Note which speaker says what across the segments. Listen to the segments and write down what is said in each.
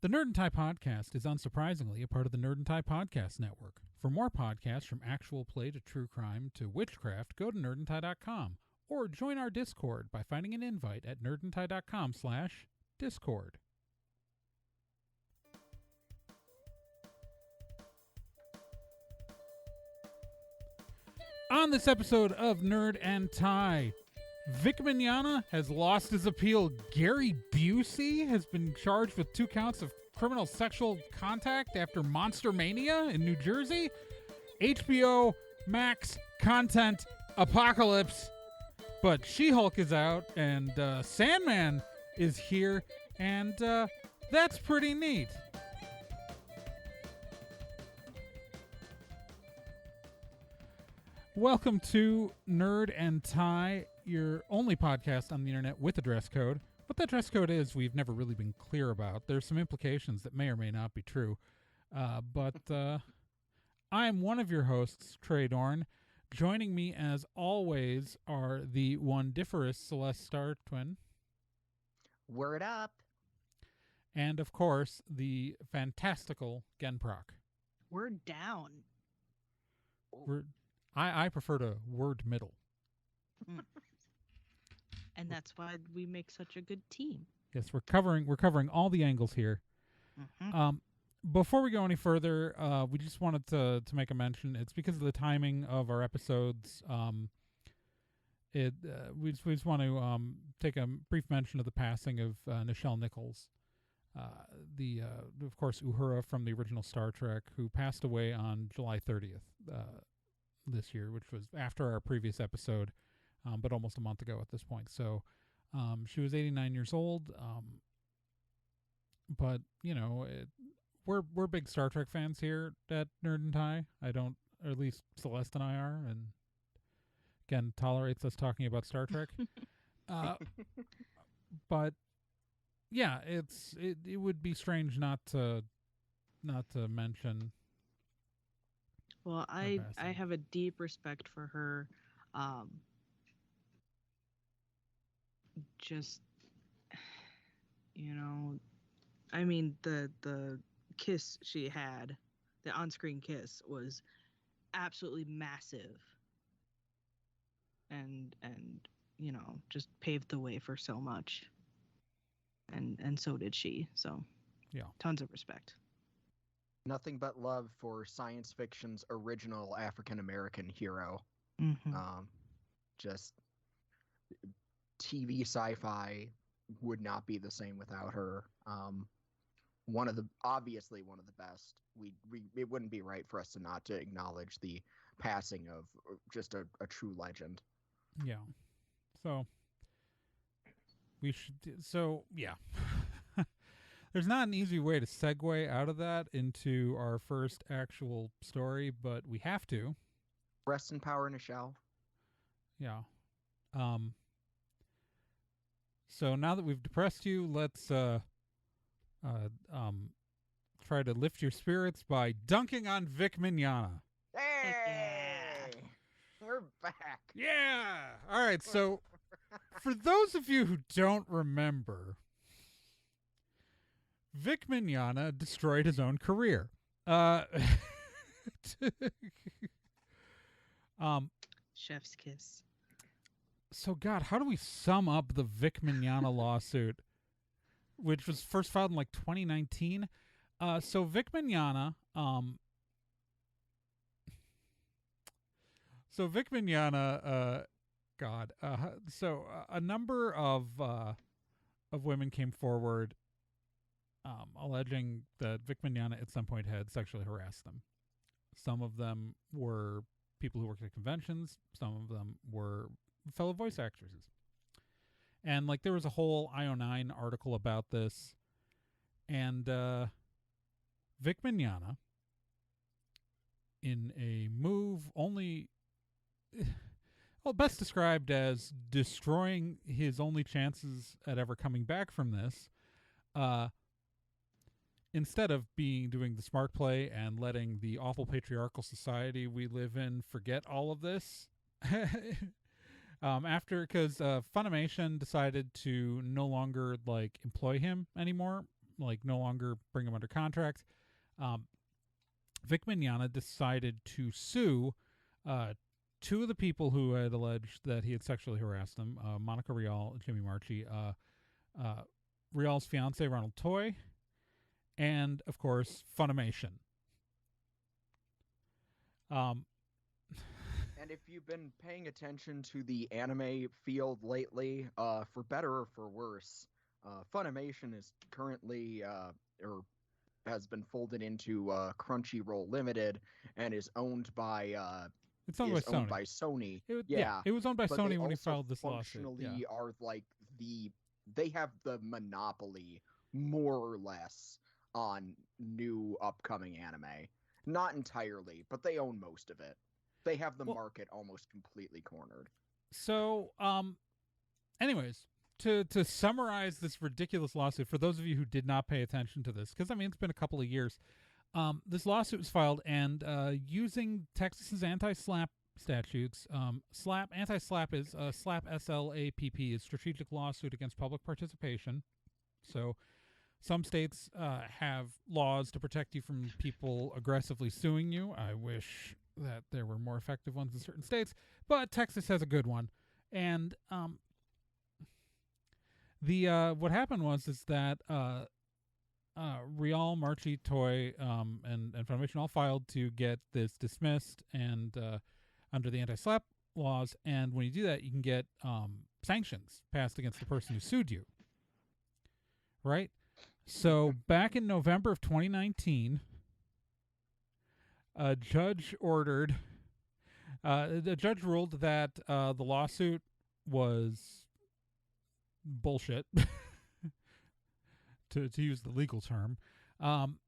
Speaker 1: The Nerd and Tie podcast is unsurprisingly a part of the Nerd and Tie podcast network. For more podcasts from actual play to true crime to witchcraft, go to nerdandtie.com or join our Discord by finding an invite at nerdandtie.com/discord. On this episode of Nerd and Tie, Vic Mignogna has lost his appeal. Gary Busey has been charged with 2 counts of criminal sexual contact after Monster Mania in New Jersey. HBO Max content apocalypse. But She-Hulk is out and Sandman is here, and that's pretty neat. Welcome to Nerd and Tie, your only podcast on the internet with a dress code. What that dress code is, we've never really been clear about. There's some implications that may or may not be true. But I'm one of your hosts, Trey Dorn. Joining me, as always, are the wondiferous Celeste Star Twin.
Speaker 2: Word up.
Speaker 1: And, of course, the fantastical Genproc.
Speaker 3: We're down.
Speaker 1: I prefer to word middle.
Speaker 3: And that's why we make such a good team.
Speaker 1: Yes, we're covering all the angles here.
Speaker 3: Mm-hmm.
Speaker 1: Before we go any further, we just wanted to make a mention. It's because of the timing of our episodes. We just want to take a brief mention of the passing of Nichelle Nichols, of course Uhura from the original Star Trek, who passed away on July 30th this year, which was after our previous episode, but almost a month ago at this point. So she was 89 years old. But you know, we're big Star Trek fans here at Nerd and Tie. Or at least Celeste and I are, and again tolerates us talking about Star Trek. But yeah, it would be strange not to mention.
Speaker 3: Well, I have a deep respect for her. Just, you know, I mean, the kiss she had, the on-screen kiss, was absolutely massive. And you know, just paved the way for so much. And so did she. So,
Speaker 1: yeah,
Speaker 3: tons of respect.
Speaker 2: Nothing but love for science fiction's original African-American hero.
Speaker 3: Mm-hmm.
Speaker 2: Just TV sci-fi would not be the same without her. Obviously one of the best. It wouldn't be right for us to not to acknowledge the passing of just a true legend.
Speaker 1: Yeah. So we should. So yeah. There's not an easy way to segue out of that into our first actual story, but we have to.
Speaker 2: Rest in power, Nichelle.
Speaker 1: Yeah. So now that we've depressed you, let's try to lift your spirits by dunking on Vic Mignogna.
Speaker 2: Hey!
Speaker 3: Yeah.
Speaker 2: We're back.
Speaker 1: Yeah! All right, so for those of you who don't remember, Vic Mignogna destroyed his own career.
Speaker 3: Chef's kiss.
Speaker 1: So, God, how do we sum up the Vic Mignogna lawsuit, which was first filed in, 2019? So, Vic Mignogna, a number of women came forward alleging that Vic Mignogna at some point had sexually harassed them. Some of them were people who worked at conventions. Some of them were fellow voice actresses. And there was a whole IO9 article about this. And Vic Mignogna, in a move best described as destroying his only chances at ever coming back from this, instead of doing the smart play and letting the awful patriarchal society we live in forget all of this, because Funimation decided to no longer employ him anymore no longer bring him under contract. Vic Mignogna decided to sue two of the people who had alleged that he had sexually harassed them, Monica Rial and Jimmy Marchi, Rial's fiance, Ronald Toy, and, of course, Funimation.
Speaker 2: And if you've been paying attention to the anime field lately, for better or for worse, Funimation is currently, or has been folded into Crunchyroll Limited and is owned by
Speaker 1: It's owned by
Speaker 2: Sony.
Speaker 1: It was owned by
Speaker 2: but
Speaker 1: Sony
Speaker 2: they
Speaker 1: when he
Speaker 2: also
Speaker 1: filed this lawsuit.
Speaker 2: functionally are like they have the monopoly, more or less, on new upcoming anime. Not entirely, but they own most of it. They have the market almost completely cornered.
Speaker 1: So, anyways, to summarize this ridiculous lawsuit, for those of you who did not pay attention to this, because, I mean, it's been a couple of years, this lawsuit was filed, and using Texas's anti-SLAPP statutes, anti-SLAPP is SLAPP, S-L-A-P-P, is strategic lawsuit against public participation. So some states have laws to protect you from people aggressively suing you. I wish that there were more effective ones in certain states, but Texas has a good one. And what happened was that Rial, Marchi, Toy, and Funimation all filed to get this dismissed and under the anti-SLAPP laws. And when you do that, you can get sanctions passed against the person who sued you. Right? So back in November of 2019, a judge ruled that the lawsuit was bullshit, to use the legal term, and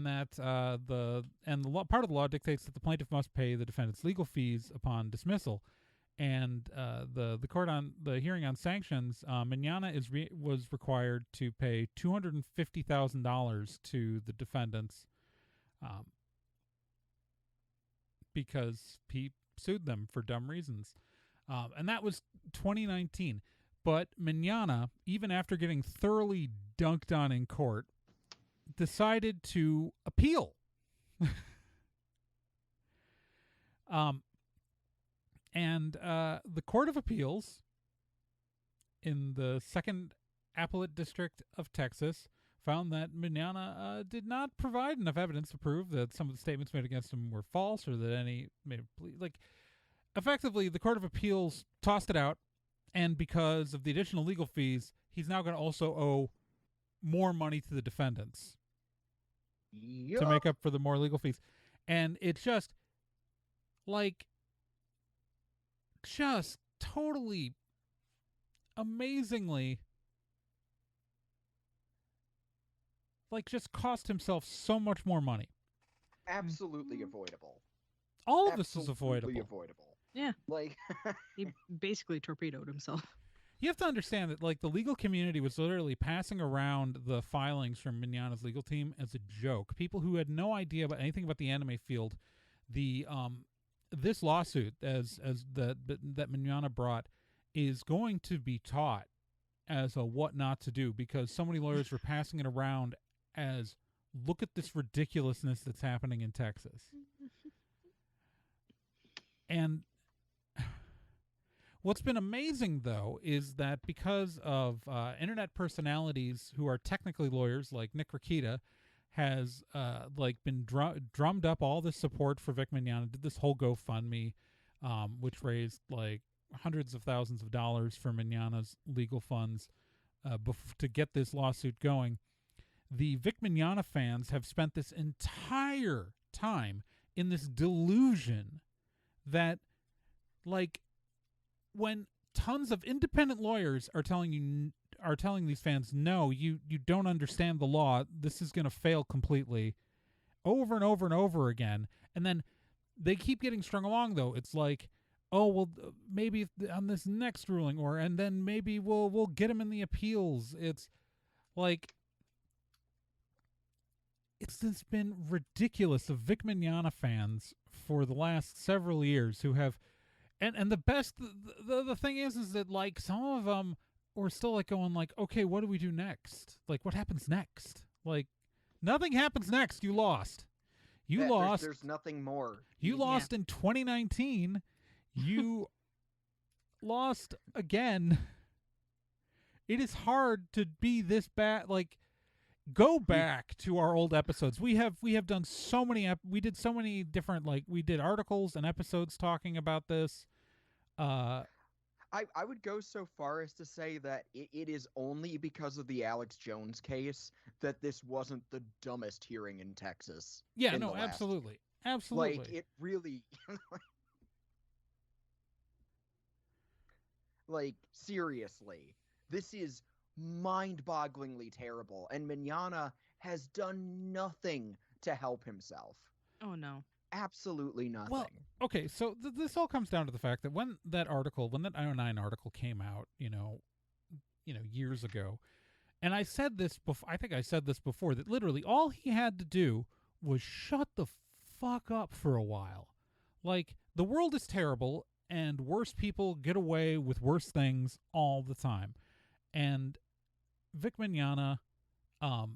Speaker 1: that part of the law dictates that the plaintiff must pay the defendant's legal fees upon dismissal. And the court on the hearing on sanctions, Mignogna was required to pay $250,000 to the defendants, because he sued them for dumb reasons, and that was 2019. But Mignogna, even after getting thoroughly dunked on in court, decided to appeal. And the Court of Appeals in the Second Appellate District of Texas found that Mignogna did not provide enough evidence to prove that some of the statements made against him were false, or that any effectively the Court of Appeals tossed it out, and because of the additional legal fees, he's now going to also owe more money to the defendants to make up for the more legal fees. And it's just totally amazingly just cost himself so much more money.
Speaker 2: Absolutely avoidable.
Speaker 1: All of this is avoidable.
Speaker 3: Yeah. He basically torpedoed himself.
Speaker 1: You have to understand that the legal community was literally passing around the filings from Mignogna's legal team as a joke. People who had no idea about anything about the anime field, this lawsuit that Mignogna brought is going to be taught as a what not to do, because so many lawyers were passing it around as, look at this ridiculousness that's happening in Texas. And what's been amazing, though, is that because of internet personalities who are technically lawyers, like Nick Rakita, has been drummed up all this support for Vic Mignogna, did this whole GoFundMe, which raised hundreds of thousands of dollars for Mignogna's legal funds to get this lawsuit going. The Vic Mignogna fans have spent this entire time in this delusion that, when tons of independent lawyers are telling these fans, no, you don't understand the law, this is going to fail completely, over and over and over again, and then they keep getting strung along, though. It's oh, well, maybe on this next ruling, and then maybe we'll get him in the appeals. It's it's been ridiculous of Vic Mignogna fans for the last several years who have, and the best, the thing is that some of them we're still like going like, okay, what do we do next? Like, what happens next? Like, nothing happens next. You lost. You lost.
Speaker 2: There's nothing more.
Speaker 1: You lost in 2019. You lost again. It is hard to be this bad. Like, go back to our old episodes. We have done so many. We did so many different. Like, we did articles and episodes talking about this.
Speaker 2: I would go so far as to say that it is only because of the Alex Jones case that this wasn't the dumbest hearing in Texas.
Speaker 1: Yeah, no, absolutely. Absolutely.
Speaker 2: Like, it really... like, seriously. This is mind-bogglingly terrible, and Mignogna has done nothing to help himself.
Speaker 3: Oh, no.
Speaker 2: Absolutely nothing.
Speaker 1: Well, okay, so this all comes down to the fact that when that IO9 article came out, years ago, and I said this before, I think I said this before, that literally all he had to do was shut the fuck up for a while. Like, the world is terrible, and worse people get away with worse things all the time. And Vic Mignogna, all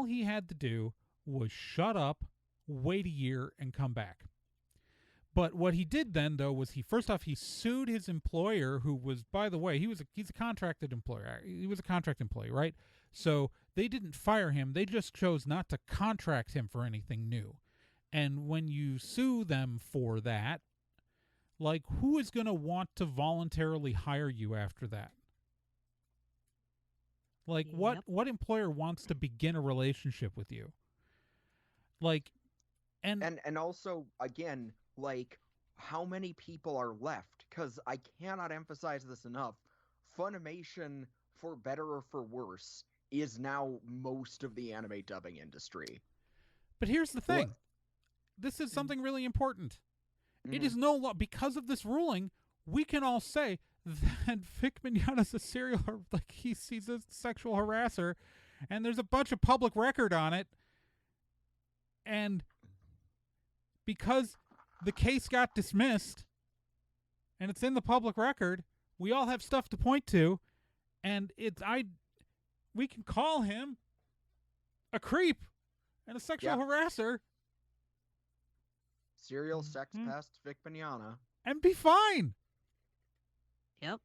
Speaker 1: he had to do was shut up, wait a year, and come back. But what he did then, though, was he sued his employer, who was, by the way, he's a contracted employer. He was a contract employee, right? So they didn't fire him. They just chose not to contract him for anything new. And when you sue them for that, like, who is going to want to voluntarily hire you after that? Like,
Speaker 3: Yep.
Speaker 1: what employer wants to begin a relationship with you? Like, and
Speaker 2: also, again, like, how many people are left? Because I cannot emphasize this enough. Funimation, for better or for worse, is now most of the anime dubbing industry.
Speaker 1: But here's the thing. This is something really important. It is because of this ruling, we can all say that Vic Mignogna's a serial, like, he's a sexual harasser, and there's a bunch of public record on it. And because the case got dismissed and it's in the public record, we all have stuff to point to, and we can call him a creep and a sexual harasser.
Speaker 2: Serial sex pest Vic Mignogna.
Speaker 1: And be fine.
Speaker 3: Yep.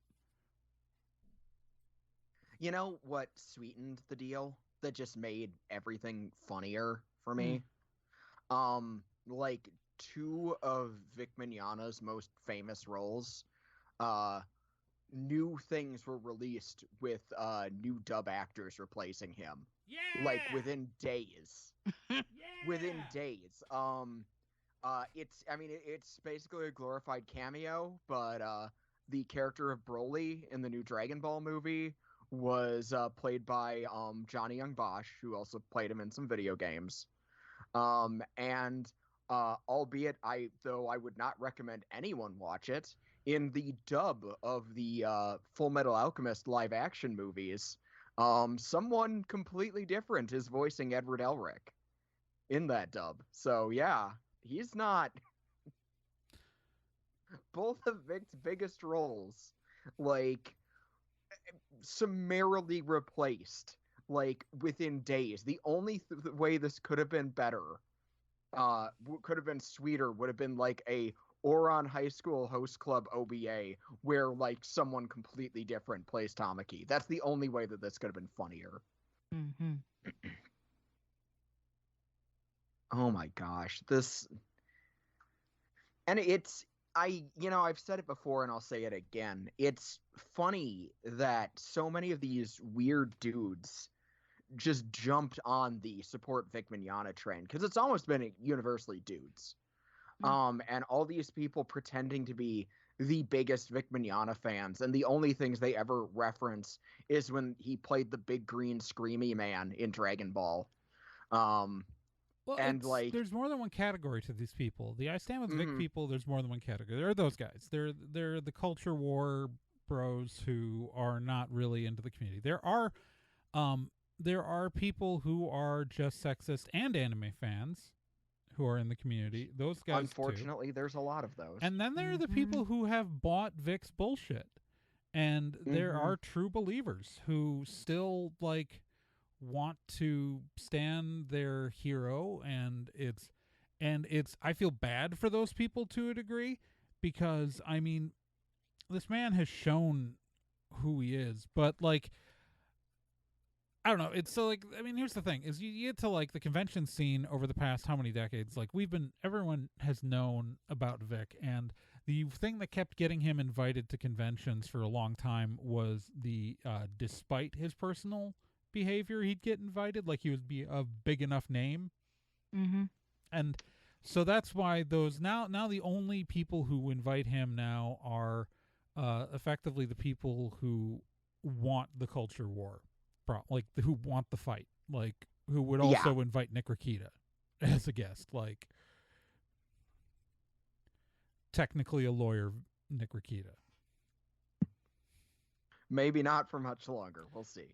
Speaker 2: You know what sweetened the deal? That just made everything funnier for me? Like, two of Vic Mignogna's most famous roles, new things were released with new dub actors replacing him.
Speaker 1: Yeah!
Speaker 2: Like, within days.
Speaker 1: Yeah!
Speaker 2: Within days. It's basically a glorified cameo, but the character of Broly in the new Dragon Ball movie was played by Johnny Young Bosch, who also played him in some video games. Albeit I would not recommend anyone watch it, in the dub of the Full Metal Alchemist live action movies, someone completely different is voicing Edward Elric in that dub. So yeah, he's not both of Vic's biggest roles, like, summarily replaced, like, within days. The only way this could have been better, could have been sweeter, would have been like a Oron High School Host Club OBA where, like, someone completely different plays Tamaki. That's the only way that this could have been funnier.
Speaker 3: Mm-hmm.
Speaker 2: Oh my gosh, this... And I've said it before and I'll say it again. It's funny that so many of these weird dudes just jumped on the support Vic Mignogna train, because it's almost been universally dudes. And all these people pretending to be the biggest Vic Mignogna fans, and the only things they ever reference is when he played the big green screamy man in Dragon Ball.
Speaker 1: Well,
Speaker 2: and like,
Speaker 1: there's more than one category to these people. The I Stand With Vic people, there's more than one category. There are those guys. They're the culture war bros who are not really into the community. There are people who are just sexist and anime fans who are in the community. Those guys,
Speaker 2: Unfortunately, there's a lot of those.
Speaker 1: And then there are the people who have bought Vic's bullshit. And there are true believers who still, like, want to stand their hero, and it's I feel bad for those people to a degree, because, I mean, this man has shown who he is, but, like, I don't know. It's so, like, I mean, here's the thing: is you get to, like, the convention scene over the past how many decades? Like, everyone has known about Vic, and the thing that kept getting him invited to conventions for a long time was despite his personal behavior, he'd get invited, like he would be a big enough name. And so that's why those now the only people who invite him now are effectively the people who want the culture war. Like, who want the fight, like, who would also invite Nick Rakita as a guest, like, technically a lawyer, Nick Rakita.
Speaker 2: Maybe not for much longer. We'll see.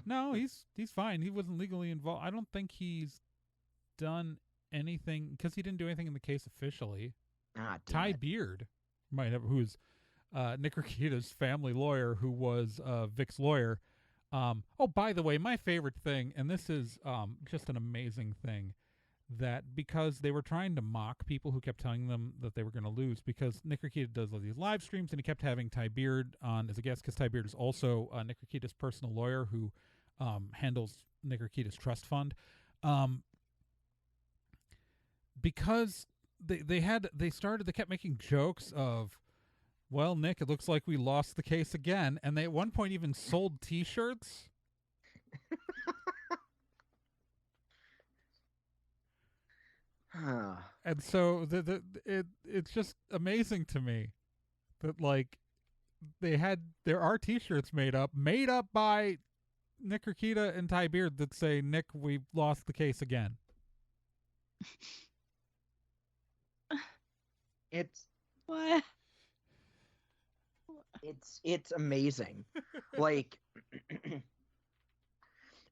Speaker 1: No, he's fine. He wasn't legally involved. I don't think he's done anything, because he didn't do anything in the case officially. Ty Beard might have, who's Nick Rakita's family lawyer, who was Vic's lawyer. Oh, by the way, my favorite thing, and this is just an amazing thing, that because they were trying to mock people who kept telling them that they were going to lose, because Nick Rakita does all these live streams, and he kept having Ty Beard on as a guest, because Ty Beard is also Nick Rakita's personal lawyer who handles Nick Rakita's trust fund. Because they kept making jokes of, well, Nick, it looks like we lost the case again. And they at one point even sold T-shirts. And so it's just amazing to me that, like, there are T-shirts made up by Nick Rakita and Ty Beard that say, Nick, we lost the case again.
Speaker 2: It's
Speaker 3: what?
Speaker 2: It's amazing. Like,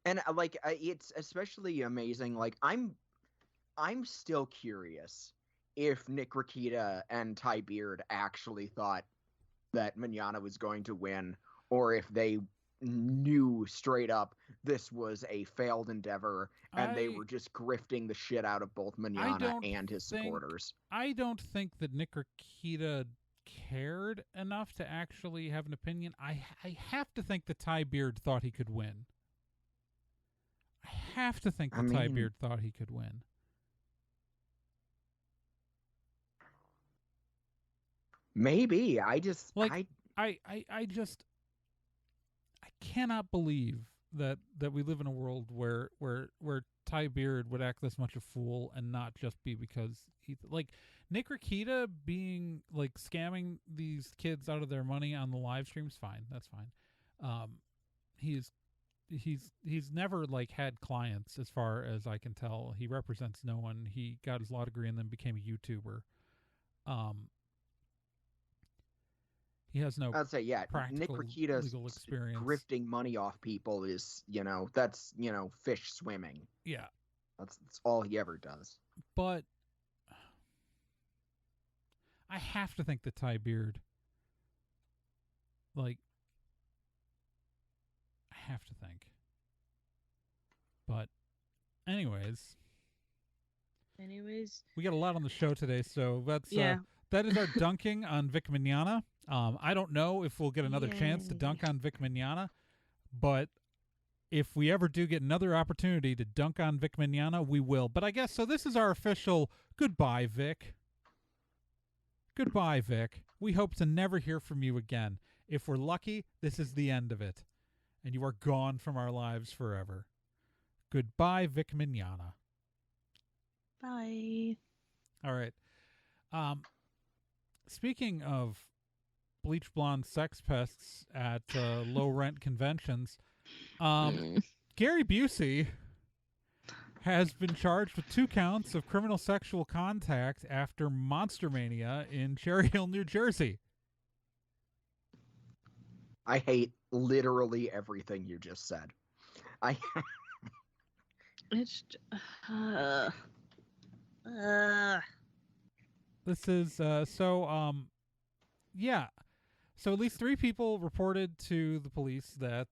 Speaker 2: and like, it's especially amazing. Like, I'm still curious if Nick Rakita and Ty Beard actually thought that Mignogna was going to win, or if they knew straight up this was a failed endeavor and they were just grifting the shit out of both Mignogna and his supporters.
Speaker 1: I don't think that Nick Rakita cared enough to actually have an opinion. I have to think that Ty Beard thought he could win. I have to think that Ty Beard thought he could win.
Speaker 2: Maybe. I just
Speaker 1: like I cannot believe that we live in a world where Ty Beard would act this much a fool and not just be because he, like, Nick Rakita being, like, scamming these kids out of their money on the live streams, fine, that's fine. He's never, like, had clients, as far as I can tell. He represents no one. He got his law degree and then became a YouTuber. He has no.
Speaker 2: I'd say, yeah. Nick Rakita's
Speaker 1: legal experience.
Speaker 2: Grifting money off people is, that's, fish swimming.
Speaker 1: Yeah,
Speaker 2: that's all he ever does.
Speaker 1: But I have to think that Ty Beard, like, I have to think. But, anyways, we got a lot on the show today, so that's that is our dunking on Vic Mignogna. I don't know if we'll get another chance to dunk on Vic Mignogna, but if we ever do get another opportunity to dunk on Vic Mignogna, we will. But I guess, so this is our official goodbye, Vic. Goodbye, Vic. We hope to never hear from you again. If we're lucky, this is the end of it, and you are gone from our lives forever. Goodbye, Vic Mignogna.
Speaker 3: Bye.
Speaker 1: All right. Speaking of bleach blonde sex pests at low rent conventions, Gary Busey has been charged with 2 counts of criminal sexual contact after Monster Mania in Cherry Hill, New Jersey.
Speaker 2: I hate literally everything you just said.
Speaker 1: This is yeah. So at least 3 people reported to the police that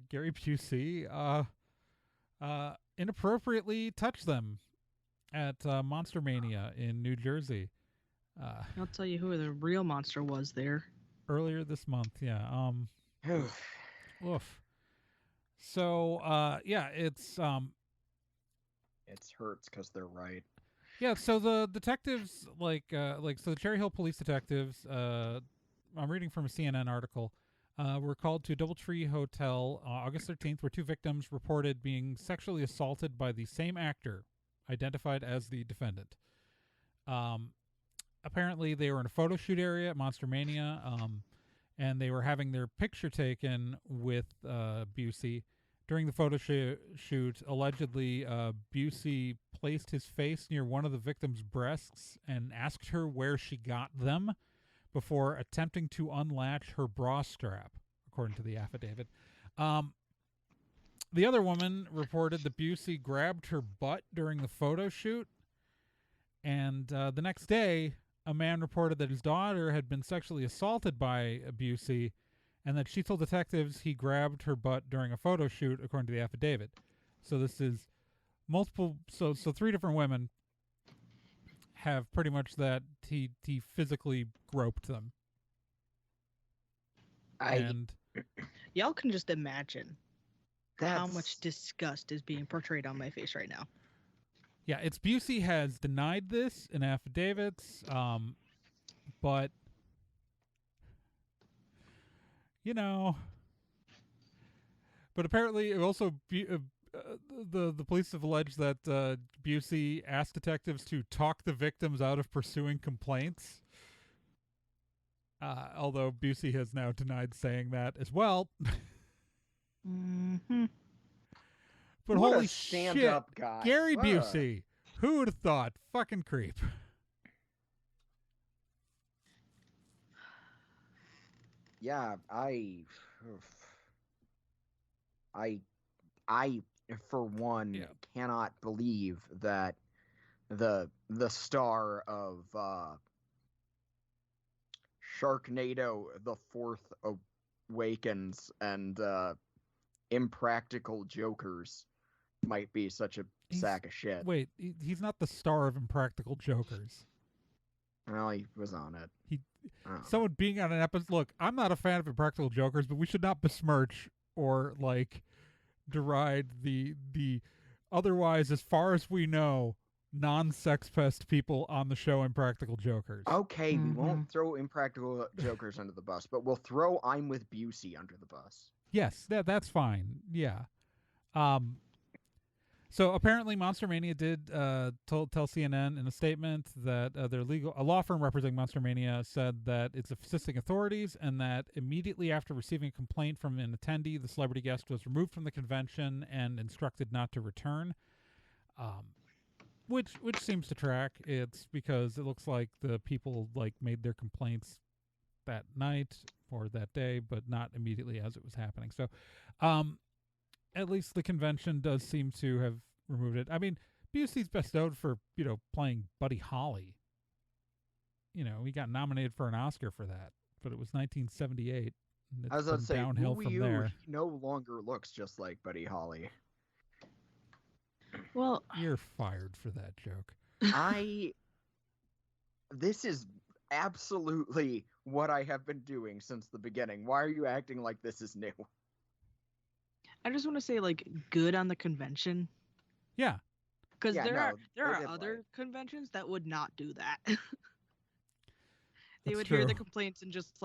Speaker 1: Gary Busey inappropriately touched them at Monster Mania in New Jersey.
Speaker 3: I'll tell you who the real monster was there.
Speaker 1: Earlier this month, yeah. Oof. So yeah, it's
Speaker 2: It hurts because they're right.
Speaker 1: yeah. So the detectives, so the Cherry Hill police detectives, I'm reading from a CNN article, were called to Doubletree Hotel August 13th, where 2 victims reported being sexually assaulted by the same actor, identified as the defendant. Apparently, they were in a photo shoot area at Monster Mania, and they were having their picture taken with Busey. During the photo shoot, allegedly, Busey placed his face near one of the victim's breasts and asked her where she got them before attempting to unlatch her bra strap, according to the affidavit. The other woman reported that Busey grabbed her butt during the photo shoot, and the next day, a man reported that his daughter had been sexually assaulted by Busey, and that she told detectives he grabbed her butt during a photo shoot, according to the affidavit. So this is multiple. So 3 different women have pretty much that he physically groped them. And
Speaker 3: y'all can just imagine how much disgust is being portrayed on my face right now.
Speaker 1: Yeah, it's Busey has denied this in affidavits, but but apparently it also the police have alleged that Busey asked detectives to talk the victims out of pursuing complaints. Although Busey has now denied saying that as well.
Speaker 3: Mm-hmm.
Speaker 1: But
Speaker 2: what
Speaker 1: holy
Speaker 2: a stand-up
Speaker 1: shit,
Speaker 2: guy.
Speaker 1: Gary Busey. Who would have thought? Fucking creep.
Speaker 2: Yeah, I for one cannot believe that the star of Sharknado: The Fourth Awakens and Impractical Jokers might be such a sack of shit.
Speaker 1: Wait, he's not the star of Impractical Jokers.
Speaker 2: Well, he was on it.
Speaker 1: Someone being on an episode. Look, I'm not a fan of Impractical Jokers, but we should not besmirch or deride the otherwise, as far as we know, non-sex pest people on the show Impractical Jokers.
Speaker 2: Okay, we won't throw Impractical Jokers under the bus, but we'll throw I'm with Busey under the bus. Yes,
Speaker 1: that's fine. Yeah. So apparently Monster Mania did tell CNN in a statement that a law firm representing Monster Mania said that it's assisting authorities, and that immediately after receiving a complaint from an attendee, the celebrity guest was removed from the convention and instructed not to return. Which seems to track. It's because it looks like the people made their complaints that night or that day, but not immediately as it was happening. So, at least the convention does seem to have removed it. I mean, Busey's best known for, playing Buddy Holly. He got nominated for an Oscar for that, but it was 1978. And
Speaker 2: I was about to say,
Speaker 1: downhill from there.
Speaker 2: He no longer looks just like Buddy Holly.
Speaker 3: Well,
Speaker 1: you're fired for that joke.
Speaker 2: This is absolutely what I have been doing since the beginning. Why are you acting like this is new?
Speaker 3: I just want to say, good on the convention.
Speaker 1: Yeah.
Speaker 3: Because there are other conventions that would not do that. They would hear the complaints and just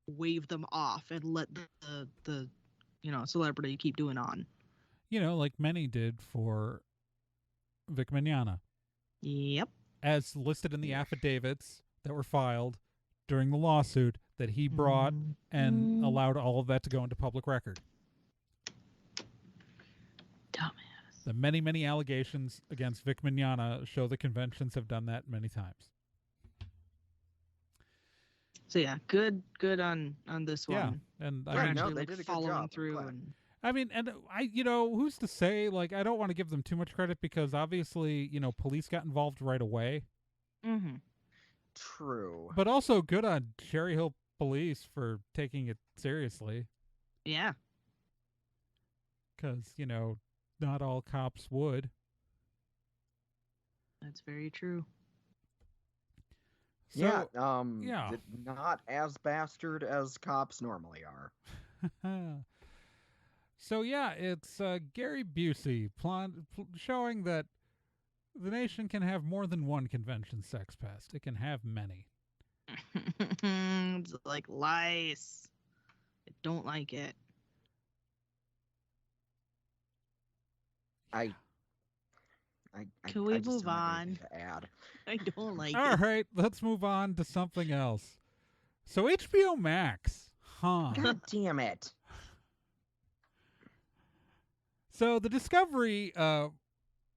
Speaker 3: wave them off and let the celebrity keep doing on.
Speaker 1: Like many did for Vic Mignogna.
Speaker 3: Yep.
Speaker 1: As listed in the affidavits that were filed during the lawsuit that he brought and allowed all of that to go into public record.
Speaker 3: Dumbass.
Speaker 1: The many, many allegations against Vic Mignogna show the conventions have done that many times.
Speaker 3: So yeah, good on this one.
Speaker 1: Yeah, and
Speaker 3: they're actually following through. And
Speaker 1: I mean, and who's to say? Like, I don't want to give them too much credit because obviously, police got involved right away.
Speaker 3: Mm-hmm.
Speaker 2: True.
Speaker 1: But also good on Cherry Hill Police for taking it seriously.
Speaker 3: Yeah.
Speaker 1: Because, not all cops would.
Speaker 3: That's very true.
Speaker 1: So,
Speaker 2: yeah. Not as bastard as cops normally are.
Speaker 1: So, yeah, it's Gary Busey showing that the nation can have more than one convention sex pest. It can have many.
Speaker 3: It's like lice. I don't like it. Can we
Speaker 2: I just
Speaker 3: move
Speaker 2: don't have
Speaker 3: on?
Speaker 2: anything to add.
Speaker 3: I don't like
Speaker 1: All
Speaker 3: it.
Speaker 1: right, let's move on to something else. So HBO Max,
Speaker 2: God damn it.
Speaker 1: So the Discovery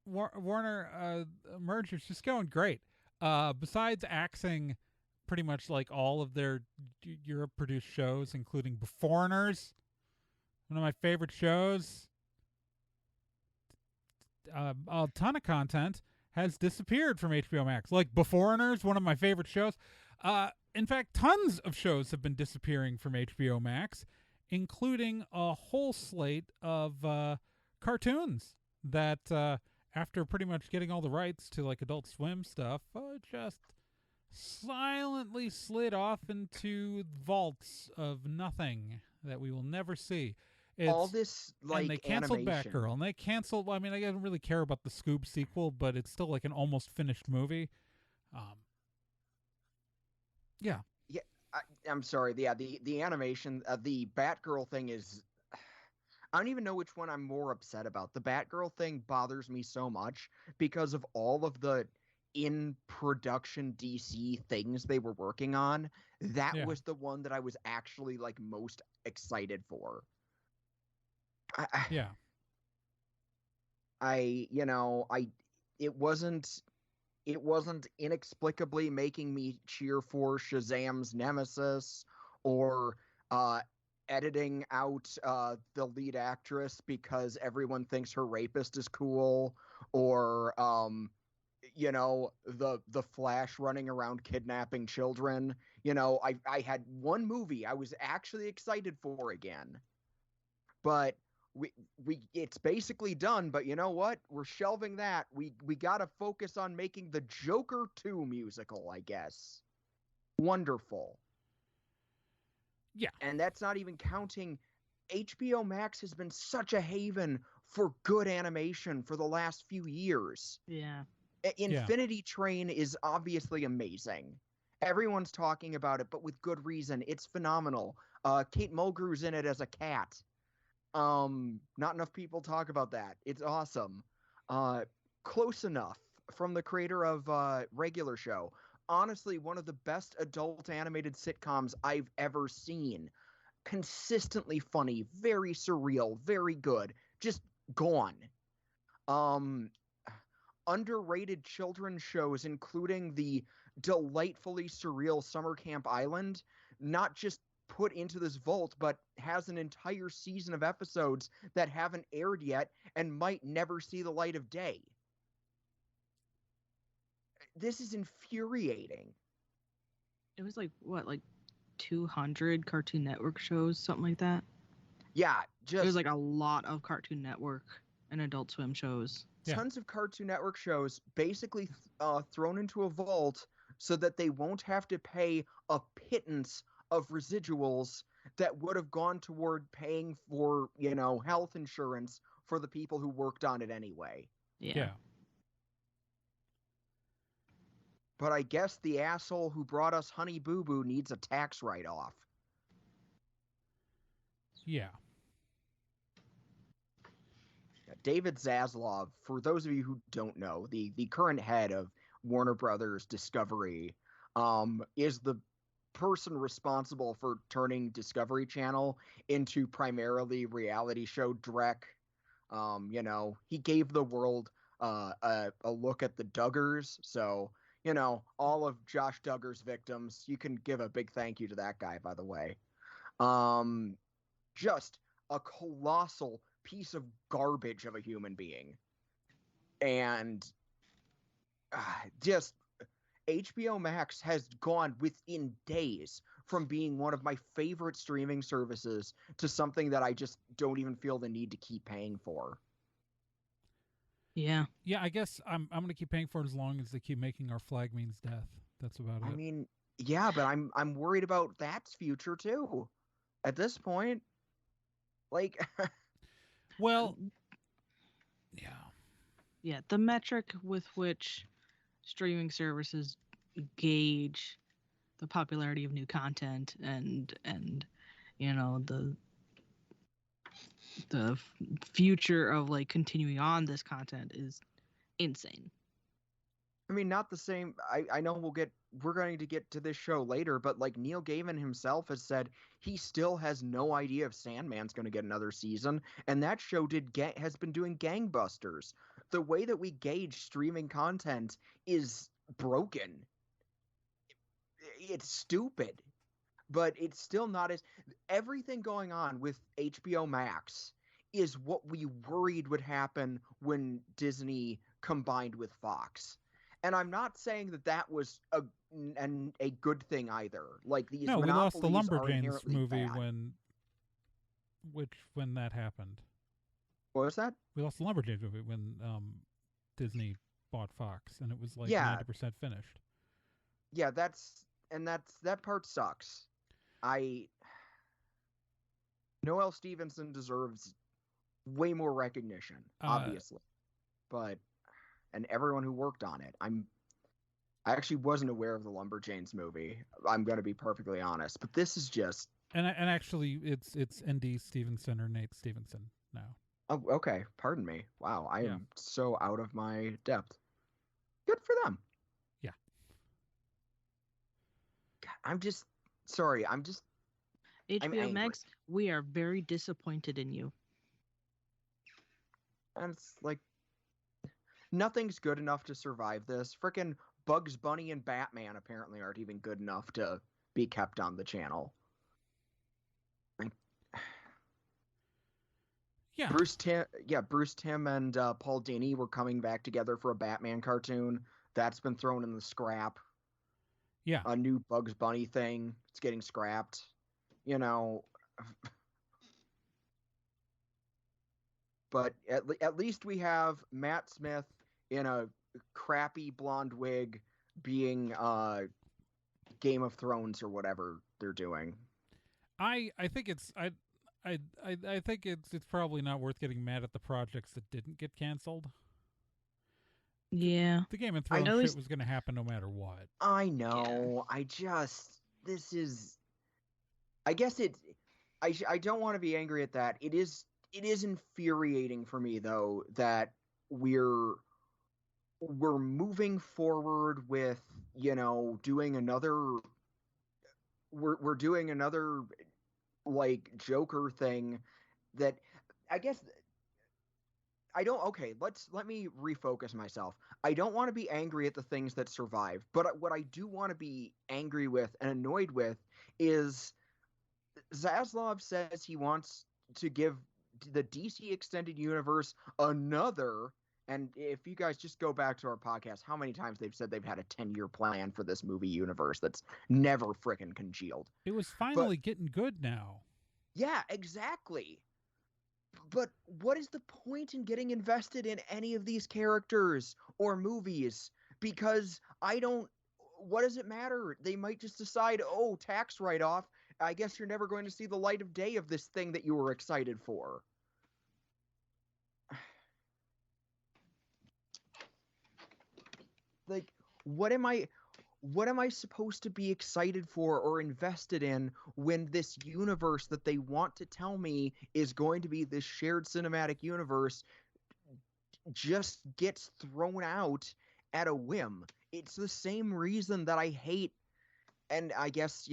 Speaker 1: Warner merger is just going great. Besides axing pretty much like all of their Europe-produced shows, including Beforeigners, one of my favorite shows. A ton of content has disappeared from HBO Max. Like Beforeigners, one of my favorite shows. In fact, tons of shows have been disappearing from HBO Max, including a whole slate of cartoons that, after pretty much getting all the rights to like Adult Swim stuff, just silently slid off into vaults of nothing that we will never see.
Speaker 2: All this
Speaker 1: and they canceled
Speaker 2: animation.
Speaker 1: Batgirl, and they canceled. I mean, I don't really care about the Scoob sequel, but it's still like an almost finished movie. Yeah.
Speaker 2: Yeah, I'm sorry. Yeah, the animation, the Batgirl thing is. I don't even know which one I'm more upset about. The Batgirl thing bothers me so much because of all of the in production DC things they were working on. That was the one that I was actually like most excited for. It wasn't inexplicably making me cheer for Shazam's Nemesis or editing out the lead actress because everyone thinks her rapist is cool, or the Flash running around kidnapping children. I had one movie I was actually excited for again, but we it's basically done. But you know what? We're shelving that. We got to focus on making the Joker 2 musical, I guess. Wonderful.
Speaker 1: Yeah.
Speaker 2: And that's not even counting. HBO Max has been such a haven for good animation for the last few years.
Speaker 3: Yeah.
Speaker 2: Infinity Train is obviously amazing. Everyone's talking about it, but with good reason. It's phenomenal. Kate Mulgrew's in it as a cat. Not enough people talk about that. It's awesome. Close Enough, from the creator of Regular Show. Honestly, one of the best adult animated sitcoms I've ever seen. Consistently funny, very surreal, very good. Just gone. Underrated children's shows, including the delightfully surreal Summer Camp Island, not just put into this vault, but has an entire season of episodes that haven't aired yet and might never see the light of day. This is infuriating.
Speaker 3: It was like, what, like 200 Cartoon Network shows, something like that?
Speaker 2: Yeah, just...
Speaker 3: There's like a lot of Cartoon Network and Adult Swim shows.
Speaker 2: Tons of Cartoon Network shows basically thrown into a vault so that they won't have to pay a pittance of residuals that would have gone toward paying for, health insurance for the people who worked on it anyway.
Speaker 3: Yeah.
Speaker 2: But I guess the asshole who brought us Honey Boo Boo needs a tax write-off.
Speaker 1: Yeah.
Speaker 2: David Zaslav, for those of you who don't know, the current head of Warner Brothers Discovery, is the person responsible for turning Discovery Channel into primarily reality show Drek. He gave the world a look at the Duggars. So, all of Josh Duggar's victims, you can give a big thank you to that guy, by the way. Just a colossal piece of garbage of a human being. And just HBO Max has gone within days from being one of my favorite streaming services to something that I just don't even feel the need to keep paying for.
Speaker 3: Yeah.
Speaker 1: Yeah, I guess I'm going to keep paying for it as long as they keep making Our Flag Means Death. That's about it.
Speaker 2: I mean, yeah, but I'm worried about that's future too. At this point, like,
Speaker 1: well, yeah.
Speaker 3: Yeah, the metric with which streaming services gauge the popularity of new content and you know the future of like continuing on this content is insane.
Speaker 2: I mean, not the same. I know we're going to get to this show later, but like Neil Gaiman himself has said he still has no idea if Sandman's going to get another season, and that show has been doing gangbusters. The way that we gauge streaming content is broken. It's stupid, but it's still not as everything going on with HBO Max is what we worried would happen when Disney combined with Fox. And I'm not saying that was a good thing either. Like these
Speaker 1: No, we lost the
Speaker 2: monopolies are
Speaker 1: Lumberjanes
Speaker 2: inherently
Speaker 1: movie
Speaker 2: bad.
Speaker 1: when that happened.
Speaker 2: What was that?
Speaker 1: We lost the Lumberjanes movie when Disney bought Fox, and it was like
Speaker 2: Yeah.
Speaker 1: 90% finished.
Speaker 2: Yeah, that part sucks. Noelle Stevenson deserves way more recognition, obviously. And everyone who worked on it. I actually wasn't aware of the Lumberjanes movie. I'm going to be perfectly honest, but this is just.
Speaker 1: And actually, it's N.D. Stevenson or Nate Stevenson now.
Speaker 2: Oh, okay. Pardon me. Wow, I am so out of my depth. Good for them.
Speaker 1: Yeah.
Speaker 2: God, I'm just sorry.
Speaker 3: HBO Max, we are very disappointed in you.
Speaker 2: And it's like nothing's good enough to survive this. Frickin' Bugs Bunny and Batman apparently aren't even good enough to be kept on the channel.
Speaker 1: Yeah.
Speaker 2: Bruce Timm and Paul Dini were coming back together for a Batman cartoon. That's been thrown in the scrap.
Speaker 1: Yeah.
Speaker 2: A new Bugs Bunny thing. It's getting scrapped. You know. But at least we have Matt Smith in a crappy blonde wig being Game of Thrones or whatever they're doing.
Speaker 1: I think it's I think it's probably not worth getting mad at the projects that didn't get canceled.
Speaker 3: Yeah.
Speaker 1: The Game of Thrones shit was going to happen no matter what.
Speaker 2: I know. Yeah. I guess I don't want to be angry at that. It is infuriating for me though that we're moving forward with, doing another we're doing another like Joker thing that I guess I don't. Okay, let me refocus myself. I don't want to be angry at the things that survive, but what I do want to be angry with and annoyed with is Zaslav says he wants to give the DC Extended Universe another. And if you guys just go back to our podcast, how many times they've said they've had a 10-year plan for this movie universe that's never frickin' congealed.
Speaker 1: It was finally getting good now.
Speaker 2: Yeah, exactly. But what is the point in getting invested in any of these characters or movies? Because what does it matter? They might just decide, oh, tax write-off. I guess you're never going to see the light of day of this thing that you were excited for. Like, what am I supposed to be excited for or invested in when this universe that they want to tell me is going to be this shared cinematic universe just gets thrown out at a whim? It's the same reason that I hate, and I guess,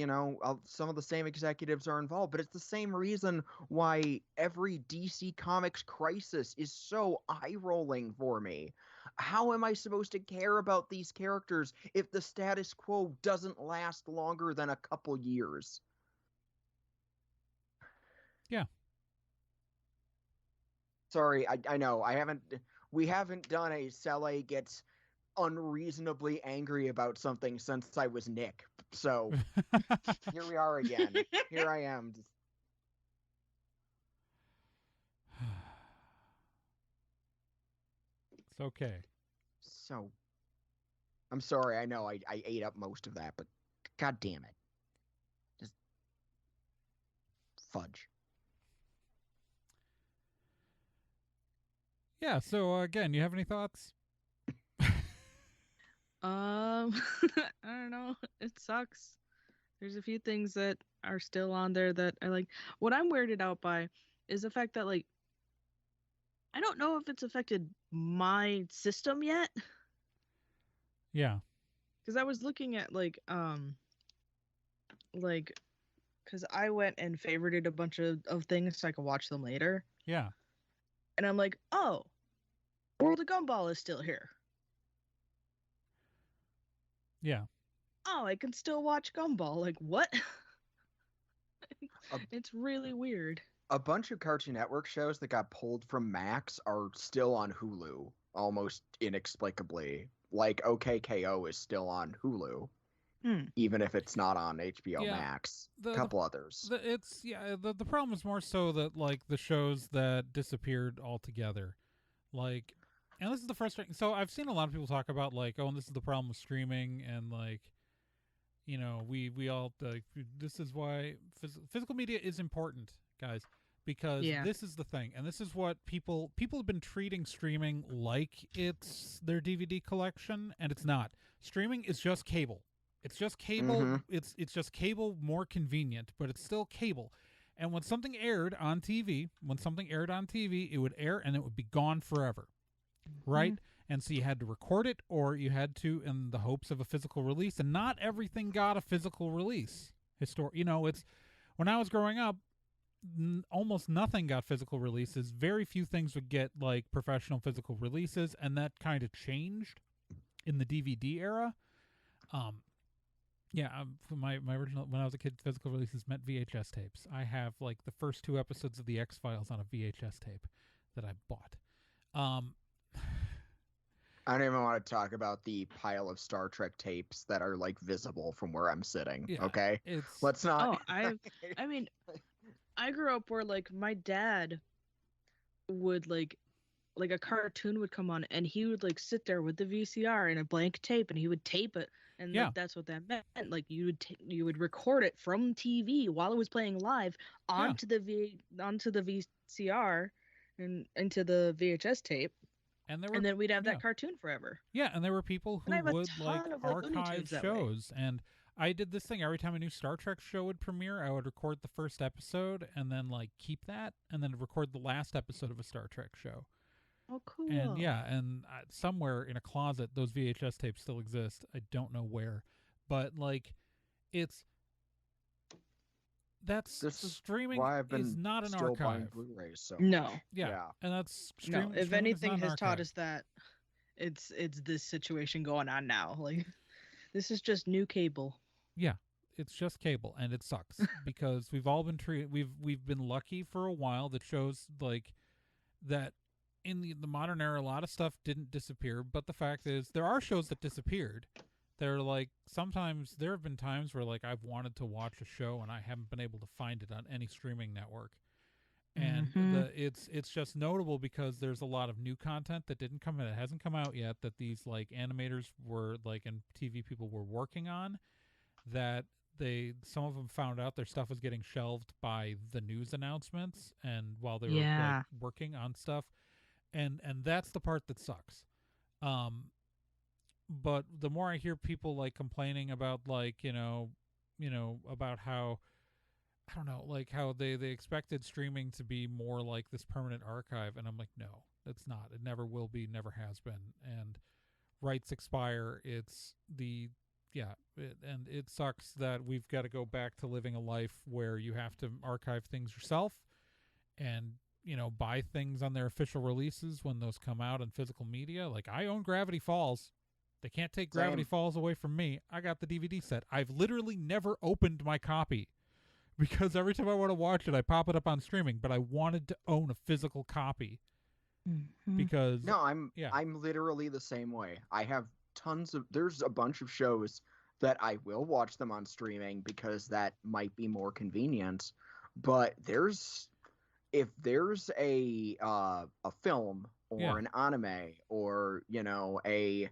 Speaker 2: some of the same executives are involved, but it's the same reason why every DC Comics crisis is so eye-rolling for me. How am I supposed to care about these characters if the status quo doesn't last longer than a couple years?
Speaker 1: Yeah.
Speaker 2: Sorry, I know we haven't done a Sele gets unreasonably angry about something since I was Nick. So here we are again. Here I am.
Speaker 1: It's okay.
Speaker 2: So I'm sorry. I know I ate up most of that, but god damn it, just fudge.
Speaker 1: Yeah. So again, you have any thoughts?
Speaker 3: I don't know. It sucks. There's a few things that are still on there that I like. What I'm weirded out by is the fact that like I don't know if it's affected my system yet.
Speaker 1: Yeah.
Speaker 3: Because I was looking at like because I went and favorited a bunch of things so I could watch them later.
Speaker 1: Yeah.
Speaker 3: And I'm like, oh, World of Gumball is still here.
Speaker 1: Yeah.
Speaker 3: Oh, I can still watch Gumball. Like, what? It's really weird.
Speaker 2: A bunch of Cartoon Network shows that got pulled from Max are still on Hulu, almost inexplicably. Like OKKO is still on Hulu, even if it's not on HBO Max. A couple others.
Speaker 1: The problem is more so that like the shows that disappeared altogether, like, and this is the frustrating. So I've seen a lot of people talk about like, oh, and this is the problem with streaming, and like, you know, we all this is why physical media is important, guys, because this is the thing, and this is what people have been treating streaming like it's their DVD collection, and it's not. Streaming is just cable. It's just cable.
Speaker 2: Mm-hmm.
Speaker 1: It's just cable, more convenient, but it's still cable. And when something aired on TV, it would air and it would be gone forever, right? And so you had to record it, or you had to, in the hopes of a physical release. And not everything got a physical release. You know, it's when I was growing up, almost nothing got physical releases. Very few things would get like professional physical releases, and that kind of changed in the DVD era. My original, when I was a kid, physical releases meant VHS tapes. I have like the first 2 episodes of the X-Files on a VHS tape that I bought.
Speaker 2: I don't even want to talk about the pile of Star Trek tapes that are like visible from where I'm sitting.
Speaker 1: Yeah,
Speaker 2: okay, let's not.
Speaker 3: Oh, I mean, I grew up where like my dad would like a cartoon would come on and he would like sit there with the VCR and a blank tape and he would tape it, and like, that's what that meant. Like you would record it from TV while it was playing live onto the VCR and into the VHS tape. And then we'd have that cartoon forever.
Speaker 1: Yeah, and there were people who would like archive shows. And I did this thing every time a new Star Trek show would premiere. I would record the first episode and then like keep that, and then record the last episode of a Star Trek show.
Speaker 3: Oh, cool.
Speaker 1: And somewhere in a closet, those VHS tapes still exist. I don't know where, but like, streaming is not an archive.
Speaker 2: Blu-rays, so.
Speaker 3: No.
Speaker 1: Yeah. And that's streaming.
Speaker 3: No, if anything has taught us that, it's this situation going on now. Like, this is just new cable.
Speaker 1: Yeah, it's just cable, and it sucks because we've all been treated. We've been lucky for a while that shows like that in the modern era, a lot of stuff didn't disappear. But the fact is, there are shows that disappeared. They're like, sometimes there have been times where like I've wanted to watch a show and I haven't been able to find it on any streaming network. And it's just notable because there's a lot of new content that didn't come in. It hasn't come out yet that these like animators were like, and TV people were working on, that some of them found out their stuff was getting shelved by the news announcements and while they were like working on stuff. And that's the part that sucks. But the more I hear people like complaining about like, you know, about how, I don't know, like how they expected streaming to be more like this permanent archive. And I'm like, no, it's not. It never will be, never has been. And rights expire. And it sucks that we've got to go back to living a life where you have to archive things yourself and, you know, buy things on their official releases when those come out in physical media. Like, I own Gravity Falls. They can't take Gravity Falls away from me. I got the DVD set. I've literally never opened my copy because every time I want to watch it, I pop it up on streaming, but I wanted to own a physical copy
Speaker 3: Mhm.
Speaker 1: because
Speaker 2: No, I'm
Speaker 1: yeah.
Speaker 2: I'm literally the same way. I have there's a bunch of shows that I will watch them on streaming because that might be more convenient. But if there's a film
Speaker 1: Yeah.
Speaker 2: or an anime or, a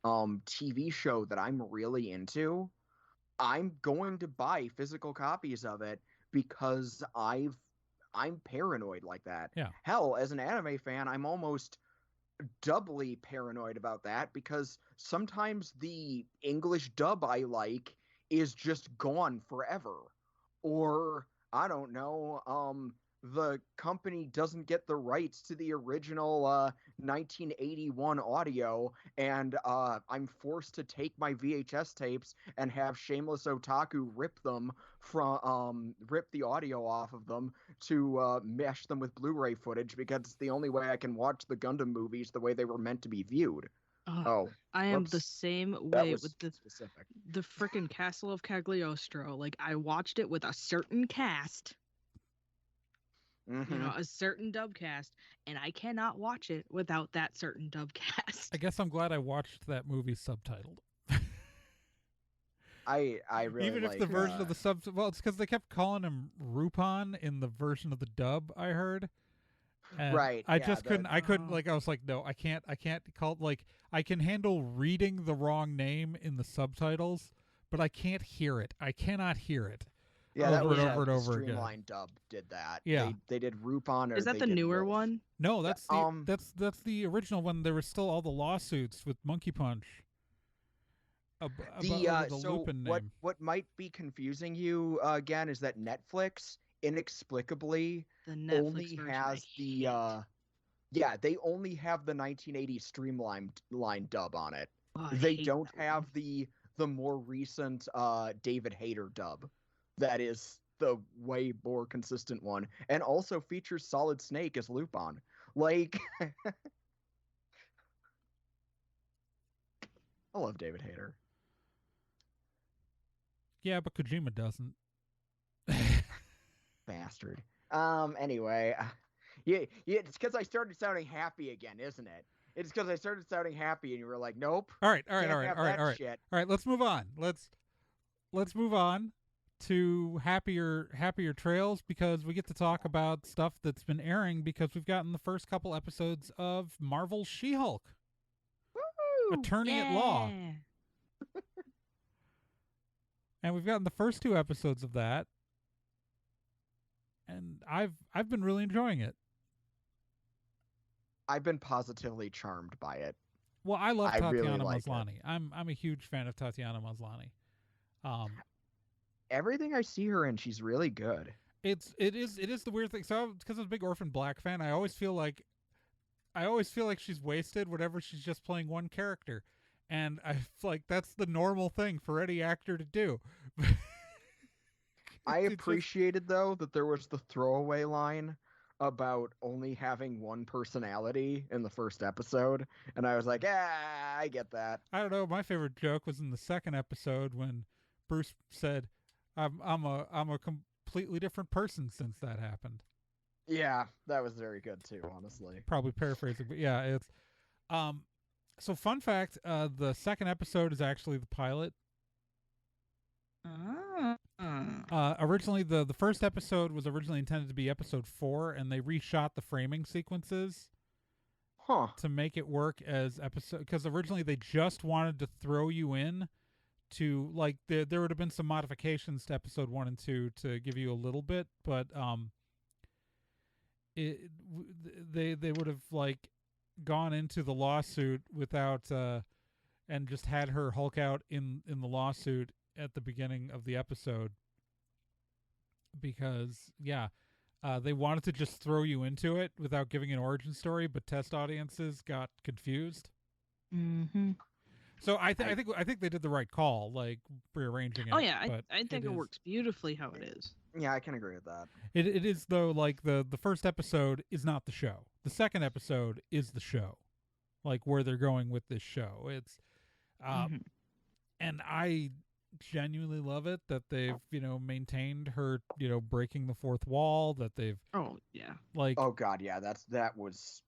Speaker 2: TV show that I'm really into, I'm going to buy physical copies of it because I'm paranoid like that.
Speaker 1: Yeah.
Speaker 2: Hell, as an anime fan, I'm almost doubly paranoid about that because sometimes the English dub I like is just gone forever. Or I don't know, the company doesn't get the rights to the original 1981 audio, and I'm forced to take my VHS tapes and have Shameless Otaku rip the audio off of them to mesh them with Blu-ray footage because it's the only way I can watch the Gundam movies the way they were meant to be viewed.
Speaker 3: Oh,
Speaker 2: Oh,
Speaker 3: I am the
Speaker 2: whoops.
Speaker 3: same
Speaker 2: That
Speaker 3: way
Speaker 2: was
Speaker 3: with the
Speaker 2: specific.
Speaker 3: the frickin' Castle of Cagliostro. Like I watched it with a certain cast,
Speaker 2: Mm-hmm.
Speaker 3: a certain dub cast, and I cannot watch it without that certain dub cast.
Speaker 1: I guess I'm glad I watched that movie subtitled.
Speaker 2: I really
Speaker 1: Even if
Speaker 2: like
Speaker 1: the version of the sub, well, it's because they kept calling him Rupon in the version of the dub I heard, and
Speaker 2: right.
Speaker 1: I
Speaker 2: Yeah,
Speaker 1: just couldn't. I couldn't
Speaker 3: Oh.
Speaker 1: like. I was like, no, I can't. I can't call like. I can handle reading the wrong name in the subtitles, but I can't hear it. I cannot hear it.
Speaker 2: yeah, that
Speaker 1: over
Speaker 2: was
Speaker 1: and over and
Speaker 2: the
Speaker 1: over again.
Speaker 2: Streamlined dub did that.
Speaker 1: Yeah.
Speaker 2: They did Rupon or
Speaker 3: Is that
Speaker 2: they
Speaker 3: the
Speaker 2: did
Speaker 3: newer
Speaker 2: Wolf.
Speaker 3: one?
Speaker 1: No, that's the
Speaker 2: Um,
Speaker 1: that's the original one. There were still all the lawsuits with Monkey Punch about over the
Speaker 2: so
Speaker 1: Lupin
Speaker 2: what
Speaker 1: name.
Speaker 2: what might be confusing you again is that Netflix inexplicably
Speaker 3: The Netflix
Speaker 2: only
Speaker 3: version.
Speaker 2: has they only have the 1980 streamlined line dub on it.
Speaker 3: Oh, I
Speaker 2: They
Speaker 3: hate
Speaker 2: don't
Speaker 3: that
Speaker 2: have
Speaker 3: one.
Speaker 2: the more recent David Hayter dub. That is the way more consistent one, and also features Solid Snake as Lupin. Like, I love David Hayter.
Speaker 1: Yeah, but Kojima doesn't.
Speaker 2: Bastard. Anyway, it's because I started sounding happy again, isn't it? It's because I started sounding happy, and you were like, "Nope,
Speaker 1: All right.
Speaker 2: can't have that shit."
Speaker 1: All right. Let's move on. Let's move on to happier trails because we get to talk about stuff that's been airing because we've gotten the first couple episodes of Marvel's She-Hulk,
Speaker 2: Woo!
Speaker 1: Attorney at Law, and we've gotten the first 2 episodes of that, and I've been really enjoying it.
Speaker 2: I've been positively charmed by it.
Speaker 1: Well, I love
Speaker 2: I really
Speaker 1: Tatiana
Speaker 2: like
Speaker 1: Maslany. I'm a huge fan of Tatiana Maslany.
Speaker 2: Everything I see her in, she's really good.
Speaker 1: It is the weird thing. So because I'm a big Orphan Black fan, I always feel like she's wasted whenever she's just playing one character, and I feel like that's the normal thing for any actor to do.
Speaker 2: I appreciated though that there was the throwaway line about only having one personality in the first episode, and I was like, I get that.
Speaker 1: I don't know. My favorite joke was in the second episode when Bruce said, I'm a completely different person since that happened."
Speaker 2: Yeah, that was very good too, honestly.
Speaker 1: Probably paraphrasing, but yeah, it's so fun fact, the second episode is actually the pilot. Originally the first episode was originally intended to be episode 4, and they reshot the framing sequences to make it work as episode, because originally they just wanted to throw you in to, like, there would have been some modifications to episode 1 and 2 to give you a little bit, but they would have like gone into the lawsuit without and just had her Hulk out in the lawsuit at the beginning of the episode, because they wanted to just throw you into it without giving an origin story, but test audiences got confused.
Speaker 3: Mm-hmm.
Speaker 1: So I think they did the right call, like rearranging it.
Speaker 3: Oh yeah,
Speaker 1: but
Speaker 3: I think it works beautifully how it is.
Speaker 2: Yeah, I can agree with that.
Speaker 1: It is though, like the first episode is not the show. The second episode is the show, like where they're going with this show. It's and I genuinely love it that they've maintained her breaking the fourth wall, that they've
Speaker 3: Oh yeah,
Speaker 1: like
Speaker 2: Oh god, yeah, that was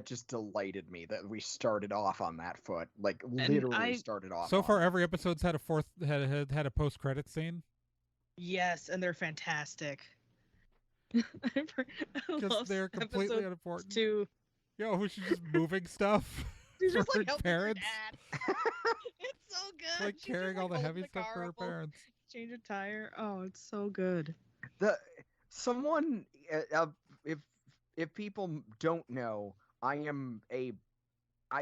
Speaker 2: just delighted me that we started off on that foot. Like
Speaker 3: And
Speaker 2: literally started off.
Speaker 1: So
Speaker 2: on
Speaker 1: far,
Speaker 2: it.
Speaker 1: every episode's had a post credit scene.
Speaker 3: Yes, and they're fantastic.
Speaker 1: Because they're completely unimportant.
Speaker 3: Too.
Speaker 1: Yo, who's just moving stuff?
Speaker 3: She's just
Speaker 1: for
Speaker 3: like
Speaker 1: her
Speaker 3: helping her
Speaker 1: parents.
Speaker 3: dad. It's so good.
Speaker 1: Like
Speaker 3: She's
Speaker 1: carrying
Speaker 3: just,
Speaker 1: all the
Speaker 3: holding
Speaker 1: heavy stuff
Speaker 3: car
Speaker 1: for her
Speaker 3: up,
Speaker 1: parents.
Speaker 3: change a tire. Oh, it's so good.
Speaker 2: Someone if people don't know, I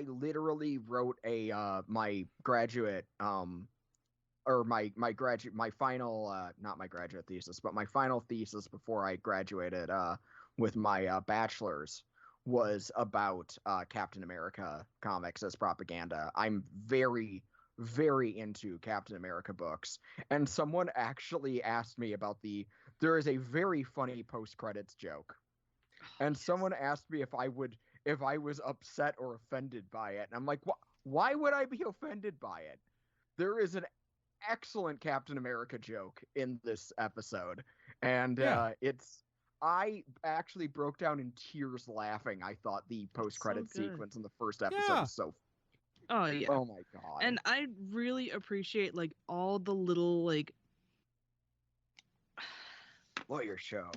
Speaker 2: literally wrote my graduate or my final not my graduate thesis, but my final thesis before I graduated with my bachelor's was about Captain America comics as propaganda. I'm very very into Captain America books, and someone actually asked me about there is a very funny post credits joke, and someone asked me if I was upset or offended by it, and I'm like, why would I be offended by it? There is an excellent Captain America joke in this episode, and I actually broke down in tears laughing. I thought the post-credit sequence in the first episode was so.
Speaker 3: Oh yeah.
Speaker 2: Oh my god.
Speaker 3: And I really appreciate like all the little like
Speaker 2: lawyer show.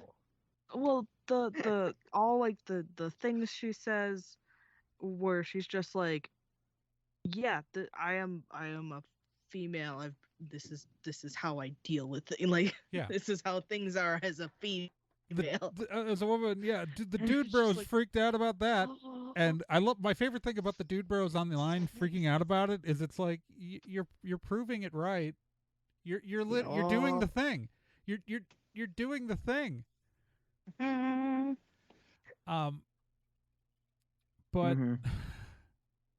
Speaker 3: Well, the all like the things she says where she's just like, yeah, I am a female. This is how I deal with it. Like, this is how things are as a female.
Speaker 1: As a woman, the dude bros like, freaked out about that. And I love my favorite thing about the dude bros on the line freaking out about it is it's like you're proving it right. You're doing the thing. You're doing the thing. But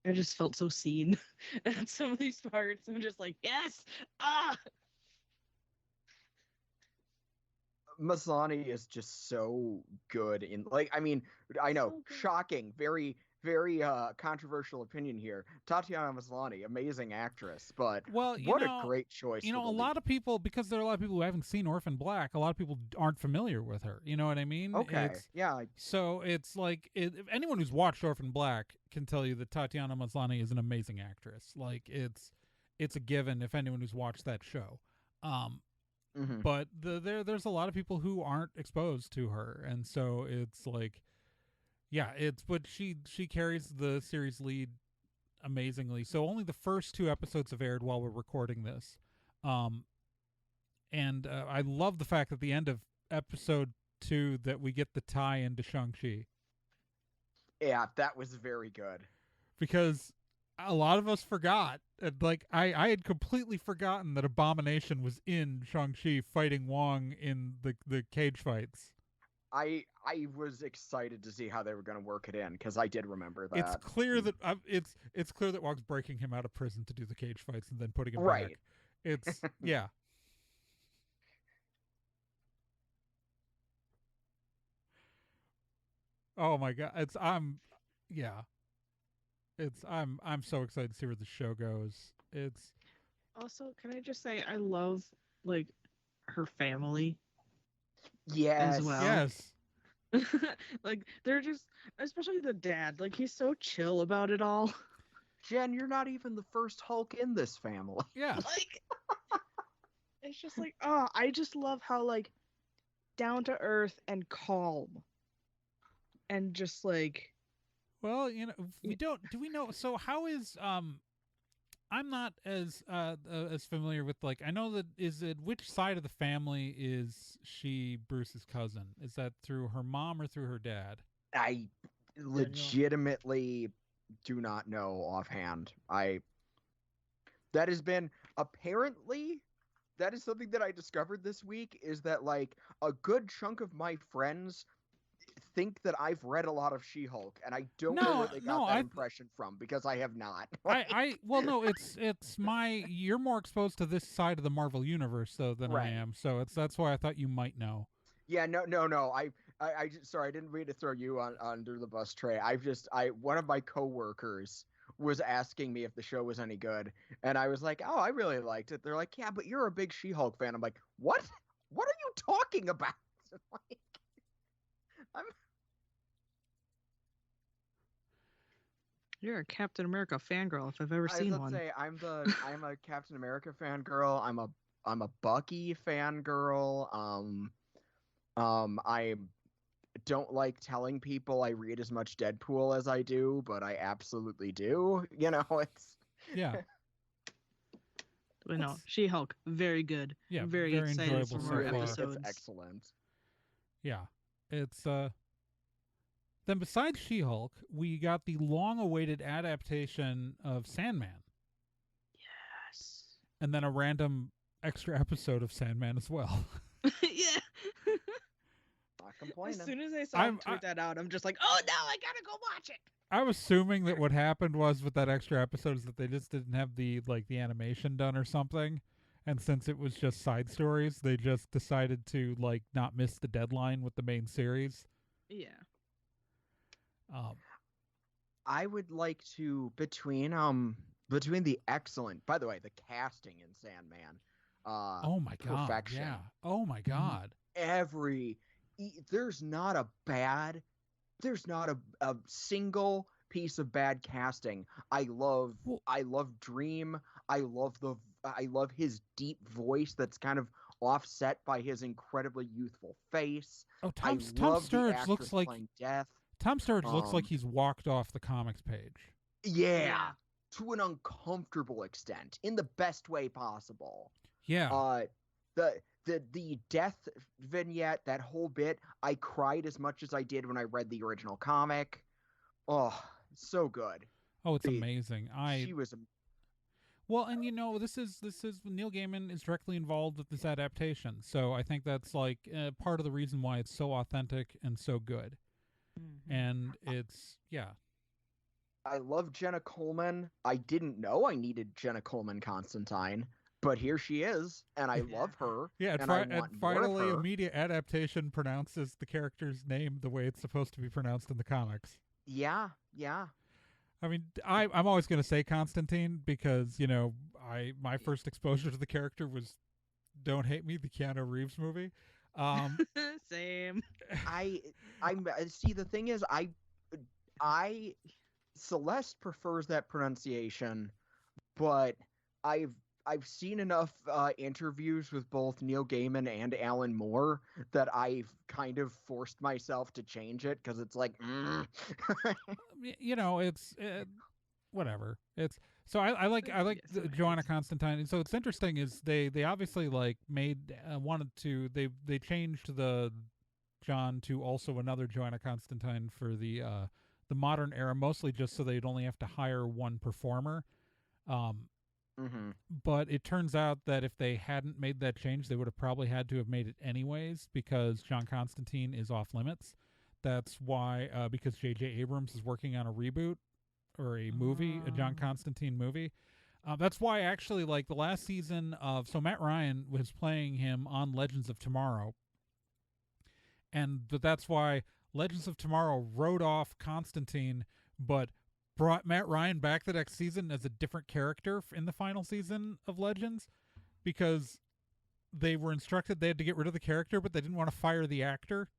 Speaker 3: I just felt so seen at some of these parts. I'm just like, yes,
Speaker 2: Maslany is just so good in, like, I mean, I know, shocking, very, very controversial opinion here. Tatiana Maslany, amazing actress, but what a great choice.
Speaker 1: You know, a lot of people, because there are a lot of people who haven't seen Orphan Black, a lot of people aren't familiar with her. You know what I mean?
Speaker 2: Okay,
Speaker 1: So it's like, if anyone who's watched Orphan Black can tell you that Tatiana Maslany is an amazing actress. Like, it's a given if anyone who's watched that show. But there's a lot of people who aren't exposed to her, and so it's like, but she carries the series lead amazingly. So only the first 2 episodes have aired while we're recording this, and I love the fact at the end of episode 2 that we get the tie into Shang-Chi.
Speaker 2: Yeah, that was very good,
Speaker 1: because a lot of us forgot. Like, I had completely forgotten that Abomination was in Shang-Chi fighting Wong in the cage fights.
Speaker 2: I was excited to see how they were going to work it in, because I did remember that.
Speaker 1: It's clear that it's clear that Wong's breaking him out of prison to do the cage fights and then putting him back. It's yeah. Oh my god! I'm so excited to see where the show goes. It's
Speaker 3: also, can I just say, I love like her family.
Speaker 2: Yes.
Speaker 3: As well.
Speaker 1: Yes.
Speaker 3: Like, they're just, especially the dad, like, he's so chill about it all.
Speaker 2: Jen, you're not even the first Hulk in this family.
Speaker 1: Yeah.
Speaker 3: Like, it's just like, I just love how, like, down to earth and calm. And just like,
Speaker 1: well, you know, do we know, so how is I'm not as familiar with, like, I know that, which side of the family is she Bruce's cousin? Is that through her mom or through her dad?
Speaker 2: I legitimately do not know offhand. That has been, apparently, that is something that I discovered this week, is that, like, a good chunk of my friends think that I've read a lot of She-Hulk, and I don't know where they got that impression from, because I have not.
Speaker 1: Well, no, it's you're more exposed to this side of the Marvel universe though than I am, so that's why I thought you might know.
Speaker 2: Yeah, no. I sorry, I didn't mean to throw you under the bus, Trey. One of my coworkers was asking me if the show was any good, and I was like, oh, I really liked it. They're like, yeah, but you're a big She-Hulk fan. I'm like, what? What are you talking about? Like,
Speaker 3: You're a Captain America fangirl if I've ever
Speaker 2: I was
Speaker 3: seen
Speaker 2: about to
Speaker 3: one.
Speaker 2: say I'm a Captain America fangirl. I'm a Bucky fangirl. I don't like telling people I read as much Deadpool as I do, but I absolutely do. You know, it's
Speaker 1: Yeah.
Speaker 3: But no,
Speaker 1: That's-
Speaker 3: She-Hulk, very good.
Speaker 1: Yeah,
Speaker 3: Very
Speaker 1: very
Speaker 3: excited
Speaker 1: enjoyable
Speaker 3: for
Speaker 1: so
Speaker 3: more
Speaker 1: far.
Speaker 3: episodes.
Speaker 2: It's excellent.
Speaker 1: Yeah. It's then besides She-Hulk, we got the long-awaited adaptation of Sandman,
Speaker 3: Yes.
Speaker 1: and then a random extra episode of Sandman as well.
Speaker 3: Yeah.
Speaker 2: Not
Speaker 3: As
Speaker 2: complaining.
Speaker 3: soon as I saw him
Speaker 1: I-
Speaker 3: tweet that out, I'm just like, oh no, I gotta go watch it.
Speaker 1: I'm assuming that what happened was with that extra episode is that they just didn't have the animation done or something, and since it was just side stories, they just decided to not miss the deadline with the main series.
Speaker 3: Yeah.
Speaker 2: I would like to between the excellent, by the way, the casting in Sandman,
Speaker 1: Oh my god!
Speaker 2: perfection.
Speaker 1: Yeah. Oh my god!
Speaker 2: There's not a single piece of bad casting. I love Dream. I love his deep voice that's kind of offset by his incredibly youthful face.
Speaker 1: Oh,
Speaker 2: I
Speaker 1: Tom
Speaker 2: love the
Speaker 1: Sturridge
Speaker 2: actress
Speaker 1: looks like
Speaker 2: playing Death.
Speaker 1: Tom Sturridge looks like
Speaker 2: Um,
Speaker 1: he's walked off the comics page.
Speaker 2: Yeah, to an uncomfortable extent, in the best way possible.
Speaker 1: Yeah.
Speaker 2: The death vignette, that whole bit, I cried as much as I did when I read the original comic. Oh, so good.
Speaker 1: Oh, it's amazing.
Speaker 2: She was
Speaker 1: Well, and this is Neil Gaiman is directly involved with this adaptation, so I think that's part of the reason why it's so authentic and so good.
Speaker 3: Mm-hmm.
Speaker 1: And it's
Speaker 2: I love Jenna Coleman. I didn't know I needed Jenna Coleman Constantine, but here she is, and I love her.
Speaker 1: Yeah,
Speaker 2: and I want
Speaker 1: finally
Speaker 2: more
Speaker 1: a
Speaker 2: of her.
Speaker 1: media adaptation pronounces the character's name the way it's supposed to be pronounced in the comics.
Speaker 2: Yeah.
Speaker 1: I mean, I'm always going to say Constantine because, my first exposure to the character was Don't Hate Me, the Keanu Reeves movie.
Speaker 3: Same.
Speaker 2: I see. The thing is, I Celeste prefers that pronunciation, but I've seen enough interviews with both Neil Gaiman and Alan Moore that I've kind of forced myself to change it because it's like,
Speaker 1: It's whatever. It's so I like
Speaker 3: Yes, it
Speaker 1: Joanna
Speaker 3: is.
Speaker 1: Constantine. So what's interesting is they obviously made wanted to they changed the John to also another Joanna Constantine for the modern era, mostly just so they'd only have to hire one performer. But it turns out that if they hadn't made that change, they would have probably had to have made it anyways because John Constantine is off limits. That's why because J.J. Abrams is working on a reboot or a movie, a John Constantine movie. That's why actually the last season of Matt Ryan was playing him on Legends of Tomorrow. But that's why Legends of Tomorrow wrote off Constantine, but brought Matt Ryan back the next season as a different character in the final season of Legends because they were instructed they had to get rid of the character, but they didn't want to fire the actor.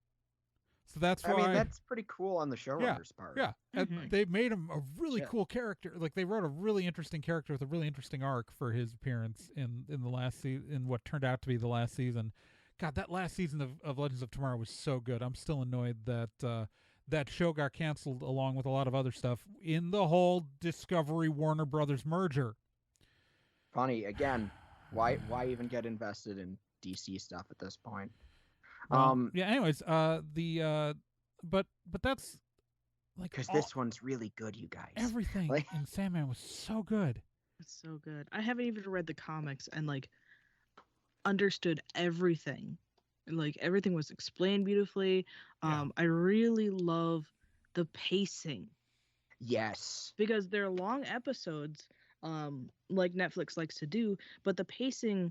Speaker 1: So that's why.
Speaker 2: I mean, that's pretty cool on the showrunner's part.
Speaker 1: Yeah, and they made him a really
Speaker 2: Shit.
Speaker 1: cool character. They wrote a really interesting character with a really interesting arc for his appearance in the last in what turned out to be the last season. God, that last season of Legends of Tomorrow was so good. I'm still annoyed that that show got canceled along with a lot of other stuff in the whole Discovery Warner Brothers merger.
Speaker 2: Funny again. Why even get invested in DC stuff at this point?
Speaker 1: Yeah. Anyways, but that's
Speaker 2: because this one's really good, you guys.
Speaker 1: Everything in Sandman was so good.
Speaker 3: It's so good. I haven't even read the comics and understood everything. Everything was explained beautifully.
Speaker 1: Yeah.
Speaker 3: I really love the pacing.
Speaker 2: Yes.
Speaker 3: Because they're long episodes, like Netflix likes to do, but the pacing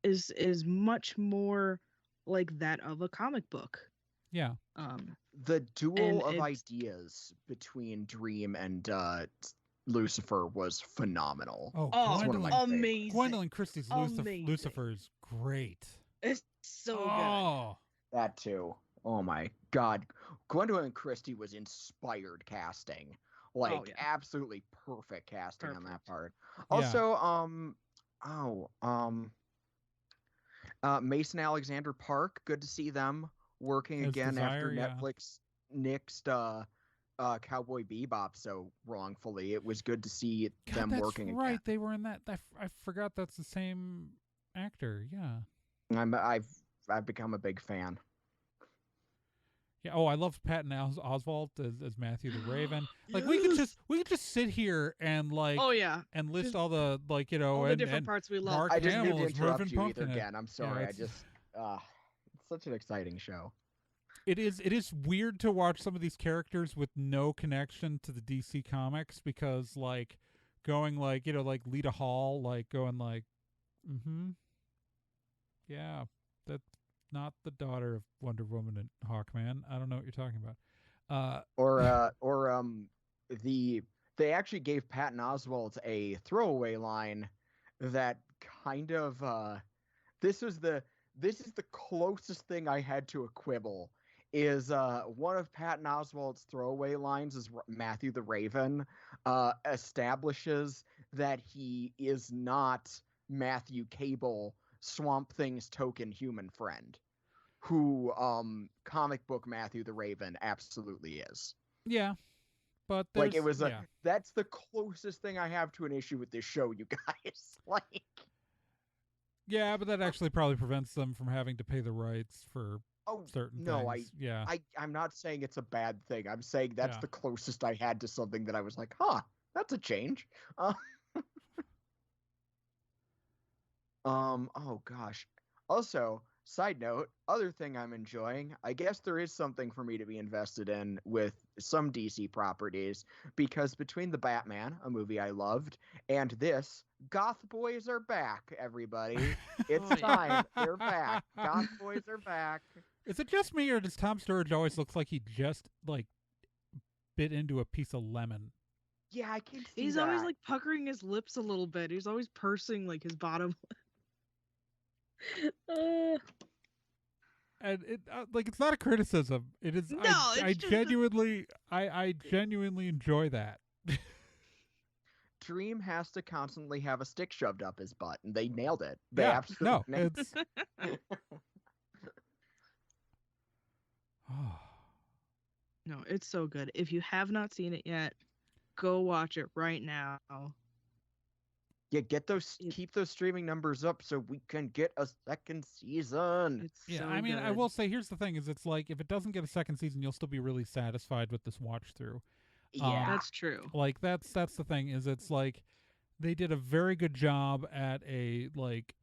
Speaker 3: is much more like that of a comic book.
Speaker 1: Yeah.
Speaker 2: The duel of ideas between Dream and Lucifer was phenomenal.
Speaker 1: Oh,
Speaker 3: amazing.
Speaker 1: Gwendolyn Christie's Lucifer is great.
Speaker 3: It's so good.
Speaker 2: That too. Oh my God. Gwendolyn Christie was inspired casting. Like,
Speaker 3: Oh, yeah.
Speaker 2: absolutely perfect casting on that
Speaker 3: Perfect.
Speaker 2: part.
Speaker 1: Yeah.
Speaker 2: Also, Mason Alexander Park, good to see them working
Speaker 1: As
Speaker 2: again after
Speaker 1: Desire, yeah.
Speaker 2: Netflix nixed Cowboy Bebop so wrongfully. It was good to see
Speaker 1: God,
Speaker 2: them
Speaker 1: that's
Speaker 2: working
Speaker 1: right.
Speaker 2: again.
Speaker 1: They were in that. I forgot that's the same actor. Yeah.
Speaker 2: I've become a big fan.
Speaker 1: Yeah. Oh, I loved Patton Oswalt as Matthew the Raven. Like
Speaker 3: Yes!
Speaker 1: we could just sit here and like
Speaker 3: Oh, yeah.
Speaker 1: and list
Speaker 3: Just
Speaker 1: all the like
Speaker 3: all the
Speaker 1: and
Speaker 3: different parts we love.
Speaker 1: Mark
Speaker 2: I just need
Speaker 1: Hamill
Speaker 2: to
Speaker 1: as Mervyn
Speaker 2: interrupt you either
Speaker 1: Pumpkinhead.
Speaker 2: again. I'm
Speaker 1: Yeah,
Speaker 2: sorry.
Speaker 1: it's
Speaker 2: It's such an exciting show.
Speaker 1: it is weird to watch some of these characters with no connection to the DC comics because like going like like Lita Hall like going like yeah, that's not the daughter of Wonder Woman and Hawkman. I don't know what you're talking about.
Speaker 2: They actually gave Patton Oswalt a throwaway line that kind of this is the closest thing I had to a quibble. Is one of Patton Oswalt's throwaway lines is Matthew the Raven establishes that he is not Matthew Cable, Swamp Thing's token human friend, who comic book Matthew the Raven absolutely is.
Speaker 1: Yeah, but
Speaker 2: Like it was
Speaker 1: yeah.
Speaker 2: that's the closest thing I have to an issue with this show, you guys. Like,
Speaker 1: yeah, but that actually probably prevents them from having to pay the rights for certain things.
Speaker 2: I'm not saying it's a bad thing. I'm saying that's
Speaker 1: Yeah.
Speaker 2: the closest I had to something that I was like, that's a change. Oh gosh. Also, side note, other thing I'm enjoying, I guess there is something for me to be invested in with some DC properties, because between the Batman, a movie I loved, and this, Goth Boys are back, everybody. It's
Speaker 3: Oh, yeah.
Speaker 2: time. They're back. Goth Boys are back.
Speaker 1: Is it just me, or does Tom Sturridge always looks like he just like bit into a piece of lemon?
Speaker 2: Yeah, I can see
Speaker 3: He's
Speaker 2: that.
Speaker 3: always like puckering his lips a little bit. He's always pursing like his bottom.
Speaker 1: And it like it's not a criticism. It is.
Speaker 3: No,
Speaker 1: I
Speaker 3: it's just
Speaker 1: genuinely I genuinely enjoy that.
Speaker 2: Dream has to constantly have a stick shoved up his butt, and they nailed it. They
Speaker 1: Yeah,
Speaker 2: absolutely
Speaker 1: no,
Speaker 2: nailed
Speaker 1: it's.
Speaker 3: No, it's so good. If you have not seen it yet, go watch it right now.
Speaker 2: Yeah, keep those streaming numbers up so we can get a second season.
Speaker 3: It's
Speaker 1: Yeah,
Speaker 3: so
Speaker 1: I mean, I
Speaker 3: good.
Speaker 1: will say, here's the thing: is it's like if it doesn't get a second season, you'll still be really satisfied with this watch through.
Speaker 2: Yeah.
Speaker 3: That's true.
Speaker 1: Like that's the thing is it's like they did a very good job at a like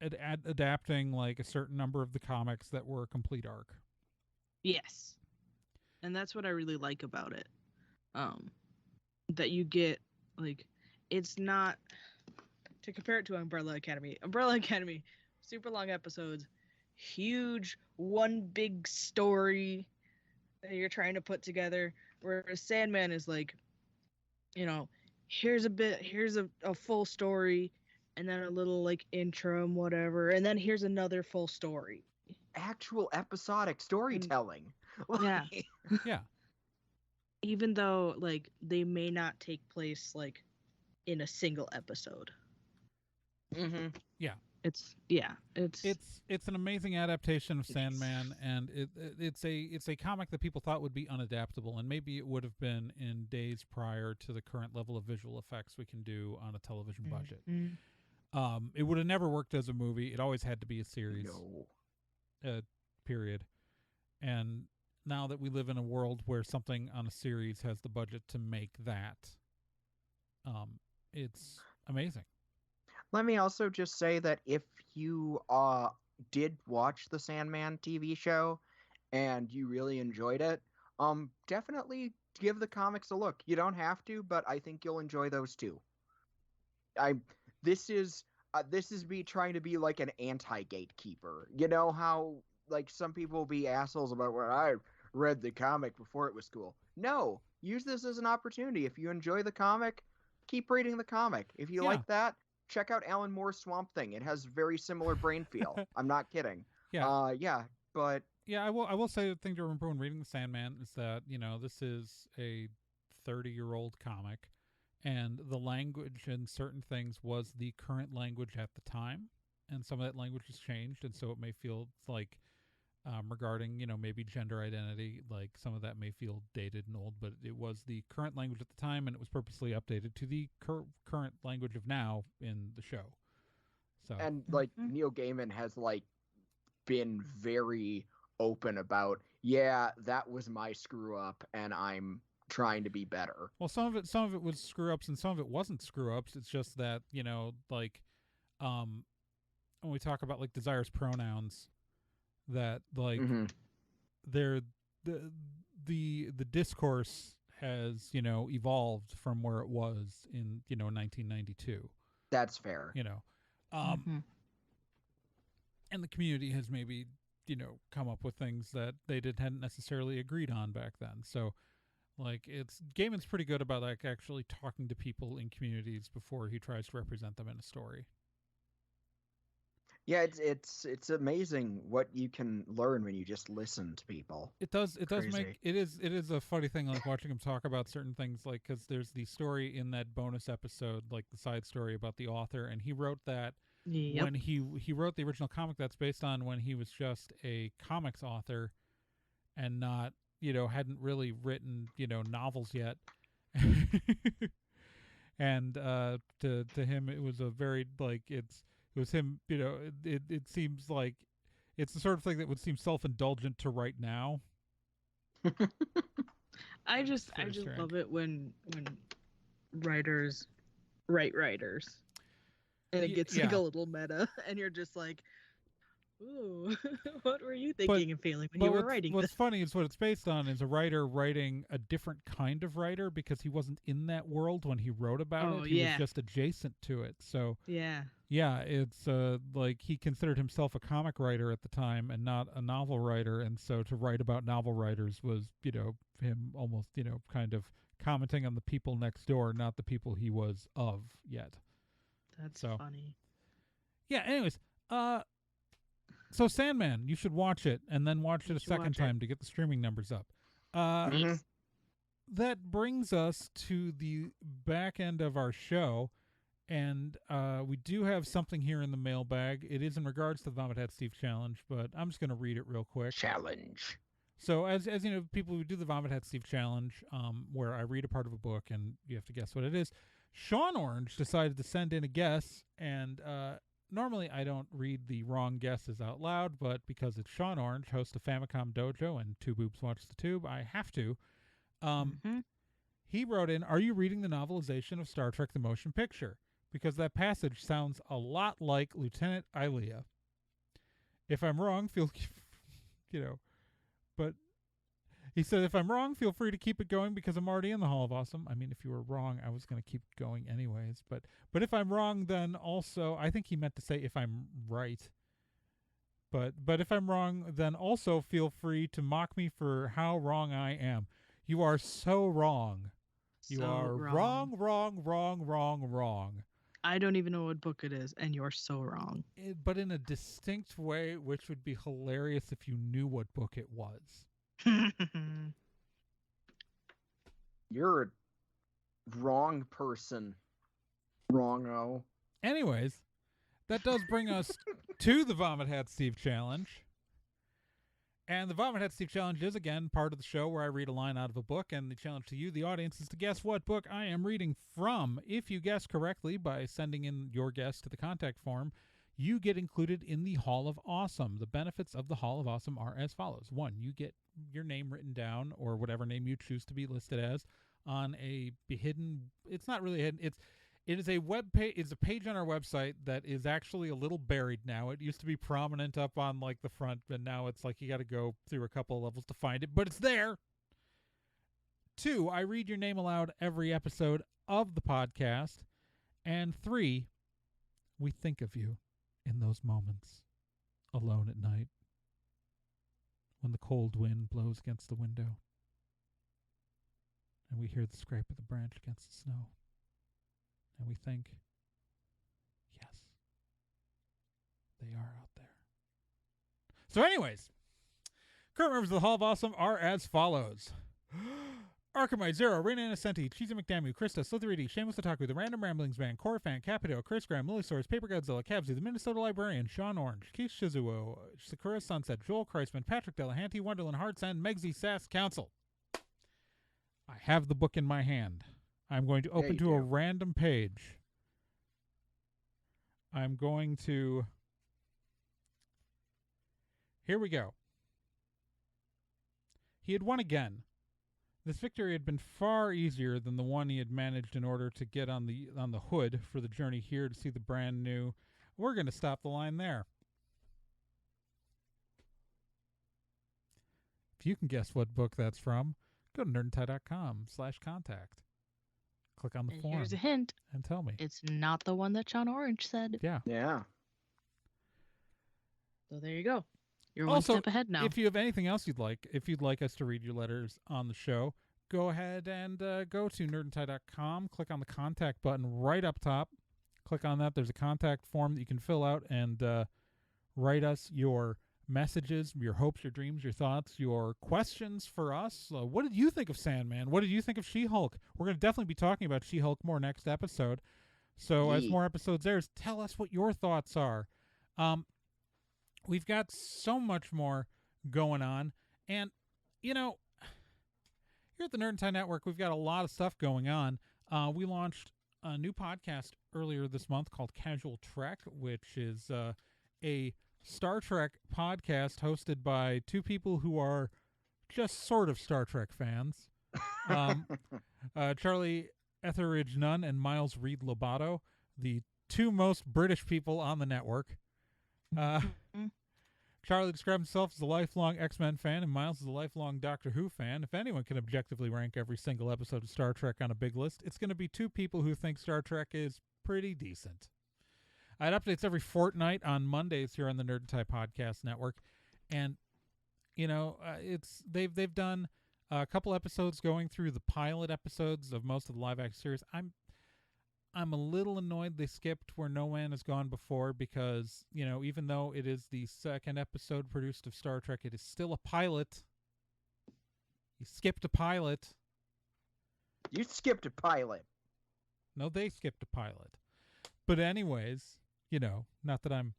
Speaker 1: at adapting like a certain number of the comics that were a complete arc.
Speaker 3: Yes. And that's what I really like about it. That you get like it's not to compare it to Umbrella Academy. Umbrella Academy, super long episodes, huge one big story that you're trying to put together. Whereas Sandman is like, here's a full story and then a little like interim, whatever, and then here's another full story.
Speaker 2: Actual episodic storytelling.
Speaker 3: Yeah.
Speaker 1: Yeah.
Speaker 3: Even though like they may not take place like in a single episode.
Speaker 2: Mm-hmm.
Speaker 1: Yeah.
Speaker 3: It's
Speaker 1: an amazing adaptation of Sandman, and it's a comic that people thought would be unadaptable, and maybe it would have been in days prior to the current level of visual effects we can do on a television budget. It would have never worked as a movie. It always had to be a series.
Speaker 2: No.
Speaker 1: Period. And now that we live in a world where something on a series has the budget to make that, it's amazing.
Speaker 2: Let me also just say that if you did watch the Sandman TV show and you really enjoyed it, definitely give the comics a look. You don't have to, but I think you'll enjoy those too. This is me trying to be like an anti-gatekeeper. You know how like some people will be assholes about what I read the comic before it was cool. No, use this as an opportunity. If you enjoy the comic, keep reading the comic. If you like that, check out Alan Moore's Swamp Thing. It has very similar brain feel. I'm not kidding.
Speaker 1: Yeah.
Speaker 2: But
Speaker 1: yeah, I will say the thing to remember when reading the Sandman is that, this is a 30-year-old comic, and the language in certain things was the current language at the time, and some of that language has changed, and so it may feel like regarding, maybe gender identity, like some of that may feel dated and old, but it was the current language at the time, and it was purposely updated to the current language of now in the show. So,
Speaker 2: and like Neil Gaiman has like been very open about, yeah, that was my screw up, and I'm trying to be better.
Speaker 1: well, some of it was screw ups, and some of it wasn't screw ups. It's just that like, when we talk about like desires pronouns, that like they're the discourse has evolved from where it was in 1992.
Speaker 2: That's fair.
Speaker 1: And the community has maybe come up with things that they hadn't necessarily agreed on back then. So like Gaiman's pretty good about like actually talking to people in communities before he tries to represent them in a story.
Speaker 2: Yeah, it's amazing what you can learn when you just listen to people.
Speaker 1: It does
Speaker 2: Crazy.
Speaker 1: make it is a funny thing, like watching him talk about certain things, like because there's the story in that bonus episode, like the side story about the author, and he wrote that when he wrote the original comic that's based on when he was just a comics author and not hadn't really written novels yet. And to him it was a very like it was him, it seems like it's the sort of thing that would seem self-indulgent to write now.
Speaker 3: I just love it when writers write writers, and it gets like a little meta, and you're just like, ooh, what were you thinking and feeling when you were writing
Speaker 1: what's
Speaker 3: this?
Speaker 1: funny is what it's based on is a writer writing a different kind of writer, because he wasn't in that world when he wrote about it. He was just adjacent to it. So it's like he considered himself a comic writer at the time and not a novel writer, and so to write about novel writers was him almost kind of commenting on the people next door, not the people he was of yet.
Speaker 3: That's funny.
Speaker 1: Yeah, anyways, so Sandman, you should watch it, and then watch it a second time to get the streaming numbers up. That brings us to the back end of our show, and we do have something here in the mailbag. It is in regards to the Vomit Hat Steve Challenge, but I'm just going to read it real quick.
Speaker 2: Challenge.
Speaker 1: So as you know, people who do the Vomit Hat Steve Challenge, where I read a part of a book and you have to guess what it is, Sean Orange decided to send in a guess, and normally I don't read the wrong guesses out loud, but because it's Sean Orange, host of Famicom Dojo and Two Boobs Watch the Tube, I have to. He wrote in, "Are you reading the novelization of Star Trek the Motion Picture? Because that passage sounds a lot like Lieutenant Ilea. If I'm wrong, feel but he said, if I'm wrong, feel free to keep it going because I'm already in the Hall of Awesome. I mean, if you were wrong, I was going to keep going anyways. But if I'm wrong, then also, I think he meant to say if I'm right. But if I'm wrong, then also feel free to mock me for how wrong I am. You are so wrong. You are wrong.
Speaker 3: I don't even know what book it is, and you're so wrong.
Speaker 1: But in a distinct way, which would be hilarious if you knew what book it was.
Speaker 2: You're a wrong person. Wrong-o.
Speaker 1: Anyways, that does bring us to the Vomit Hat Steve Challenge. And the Vomit Hat Steve Challenge is, again, part of the show where I read a line out of a book, and the challenge to you, the audience, is to guess what book I am reading from. If you guess correctly by sending in your guess to the contact form, you get included in the Hall of Awesome. The benefits of the Hall of Awesome are as follows. 1, you get your name written down, or whatever name you choose to be listed as, on a hidden, it's not really hidden, it is a web page. It's a page on our website that is actually a little buried now. It used to be prominent up on like the front, but now it's like you got to go through a couple of levels to find it, but it's there. 2, I read your name aloud every episode of the podcast. And 3, we think of you in those moments alone at night when the cold wind blows against the window and we hear the scrape of the branch against the snow. And we think, yes, they are out there. So anyways, current members of the Hall of Awesome are as follows. Arkham Zero, Reina Innocenti, Cheesy McDamu, Krista, Slitherity, Shameless Otaku, The Random Ramblings Band, Corefan, Capito, Chris Graham, Lily Source, Paper Godzilla, Cabsy, The Minnesota Librarian, Sean Orange, Keith Shizuo, Sakura Sunset, Joel Kreisman, Patrick Delahanty, Wonderland Hearts, and Megsy Sass Council. I have the book in my hand. I'm going to open to a random page. I'm going to... Here we go. He had won again. This victory had been far easier than the one he had managed in order to get on the hood for the journey here to see the brand new. We're going to stop the line there. If you can guess what book that's from, go to nerdandtie.com/contact. Click on the form.
Speaker 3: Here's a hint.
Speaker 1: And tell me.
Speaker 3: It's not the one that Sean Orange said.
Speaker 1: Yeah.
Speaker 2: Yeah.
Speaker 3: So there you go. You're
Speaker 1: Also,
Speaker 3: one step ahead now.
Speaker 1: If you have anything else if you'd like us to read your letters on the show, go ahead and go to nerdandtie.com, click on the contact button right up top. Click on that. There's a contact form that you can fill out and write us your messages, your hopes, your dreams, your thoughts, your questions for us. What did you think of Sandman? What did you think of She-Hulk? We're going to definitely be talking about She-Hulk more next episode. So as more episodes airs, tell us what your thoughts are. We've got so much more going on. And, you know, here at the Nerd and Tie Network, we've got a lot of stuff going on. We launched a new podcast earlier this month called Casual Trek, which is a Star Trek podcast hosted by two people who are just sort of Star Trek fans. Charlie Etheridge Nunn and Miles Reed Lobato, the two most British people on the network. Charlie describes himself as a lifelong X-Men fan, and Miles is a lifelong Doctor Who fan. If anyone can objectively rank every single episode of Star Trek on a big list, it's going to be two people who think Star Trek is pretty decent. I had updates every fortnight on Mondays here on the Nerd and Tie Podcast Network, and you know, they've done a couple episodes going through the pilot episodes of most of the live action series. I'm a little annoyed they skipped Where No Man Has Gone Before because, you know, even though it is the second episode produced of Star Trek, it is still a pilot. You skipped a pilot.
Speaker 2: You skipped a pilot.
Speaker 1: No, they skipped a pilot. But anyways, you know, not that I'm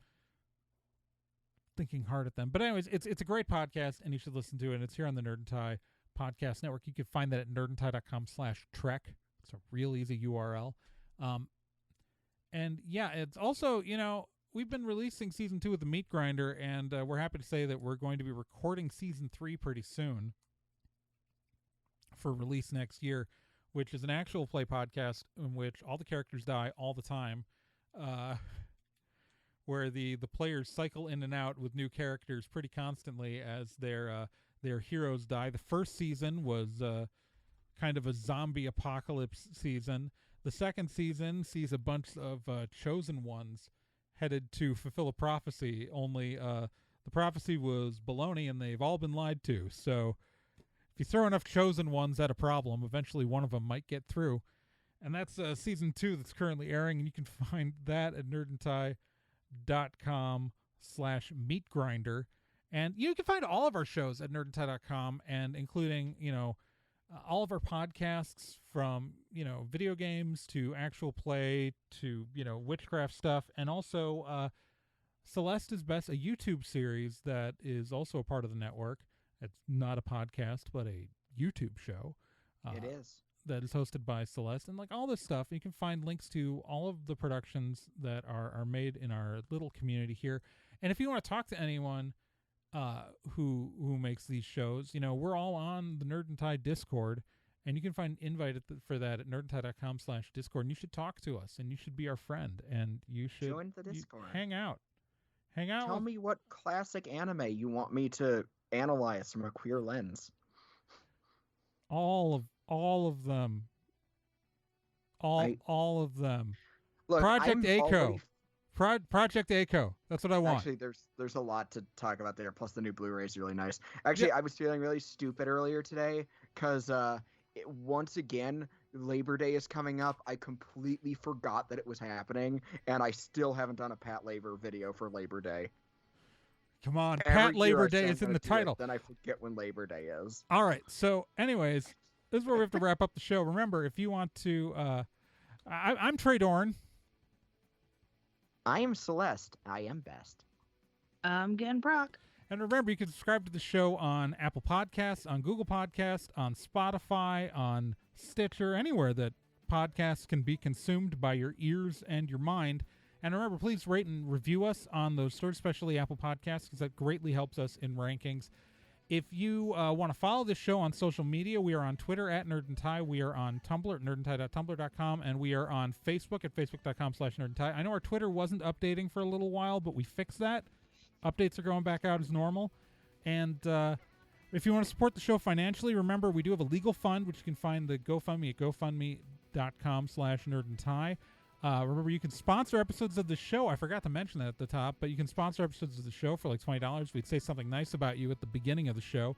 Speaker 1: thinking hard at them. But anyways, it's a great podcast, and you should listen to it. It's here on the Nerd and Tie Podcast Network. You can find that at nerdandtie.com/trek. It's a real easy URL. And yeah, it's also, you know, we've been releasing season 2 of the Meat Grinder, and we're happy to say that we're going to be recording season 3 pretty soon for release next year, which is an actual play podcast in which all the characters die all the time, where the players cycle in and out with new characters pretty constantly as their heroes die. The first season was kind of a zombie apocalypse season. The second season sees a bunch of chosen ones headed to fulfill a prophecy, only the prophecy was baloney and they've all been lied to. So if you throw enough chosen ones at a problem, eventually one of them might get through. And that's season 2 that's currently airing, and you can find that at nerdandtie.com/meatgrinder. And you can find all of our shows at nerdandtie.com, and including, you know, all of our podcasts from, you know, video games to actual play to, you know, witchcraft stuff. And also Celeste is Best, a YouTube series that is also a part of the network. It's not a podcast, but a YouTube show.
Speaker 2: It is.
Speaker 1: That is hosted by Celeste. And like all this stuff, you can find links to all of the productions that are made in our little community here. And if you want to talk to anyone who makes these shows, you know, we're all on the Nerd and Tie Discord, and you can find an invite for that at nerdandtie.com/discord, and you should talk to us, and you should be our friend, and you should
Speaker 2: join the Discord.
Speaker 1: Hang out.
Speaker 2: Tell me what classic anime you want me to analyze from a queer lens.
Speaker 1: All of them. All of them.
Speaker 2: Look,
Speaker 1: Project A-ko. Project A-ko. That's what I want.
Speaker 2: Actually, there's a lot to talk about there. Plus, the new Blu-ray is really nice. Actually, yeah. I was feeling really stupid earlier today because once again, Labor Day is coming up. I completely forgot that it was happening, and I still haven't done a Pat Labor video for Labor Day.
Speaker 1: Come on, Pat Labor Day is in the title.
Speaker 2: Then I forget when Labor Day is.
Speaker 1: All right. So, anyways, this is where we have to wrap up the show. Remember, if you want to, I'm Trey Dorn.
Speaker 2: I am Celeste. I am best.
Speaker 3: I'm getting Brock.
Speaker 1: And remember, you can subscribe to the show on Apple Podcasts, on Google Podcasts, on Spotify, on Stitcher, anywhere that podcasts can be consumed by your ears and your mind. And remember, please rate and review us on those stores, especially Apple Podcasts, because that greatly helps us in rankings. If you want to follow this show on social media, we are on Twitter at Nerd and Tie. We are on Tumblr at nerdandtie.tumblr.com, and we are on Facebook at facebook.com/nerdandtie. I know our Twitter wasn't updating for a little while, but we fixed that. Updates are going back out as normal. And if you want to support the show financially, remember we do have a legal fund, which you can find the GoFundMe at gofundme.com/nerdandtie. Remember, you can sponsor episodes of the show. I forgot to mention that at the top, but you can sponsor episodes of the show for like $20. We'd say something nice about you at the beginning of the show.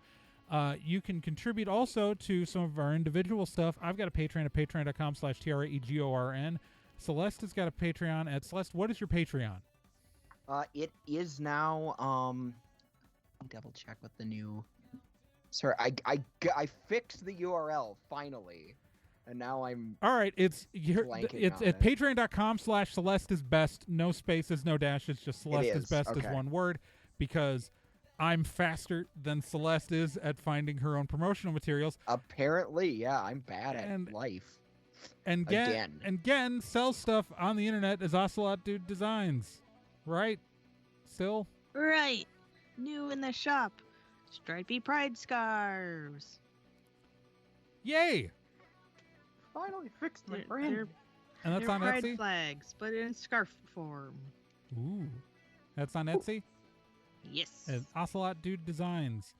Speaker 1: You can contribute also to some of our individual stuff. I've got a Patreon at patreon.com/TRAEGORN. Celeste has got a Patreon at Celeste. What is your Patreon?
Speaker 2: It is now, let me double check what the new, sorry, I fixed the URL finally. And now I'm
Speaker 1: all right. It's
Speaker 2: blanking
Speaker 1: at patreon.com/Celeste is best. No spaces, no dashes. Just Celeste is best
Speaker 2: okay.
Speaker 1: as one word, because I'm faster than Celeste is at finding her own promotional materials.
Speaker 2: Apparently, yeah, I'm bad at life.
Speaker 1: And again, sell stuff on the internet as Ocelot Dude Designs, right? Still
Speaker 3: Right. New in the shop. Stripey pride scarves.
Speaker 1: Yay!
Speaker 2: Finally fixed my
Speaker 3: They're-
Speaker 2: brand.
Speaker 3: they're-
Speaker 1: And that's
Speaker 3: They're
Speaker 1: on
Speaker 3: pride
Speaker 1: Etsy.
Speaker 3: flags, but in scarf form.
Speaker 1: Ooh, that's on Etsy.
Speaker 3: Yes.
Speaker 1: As Ocelot Dude Designs.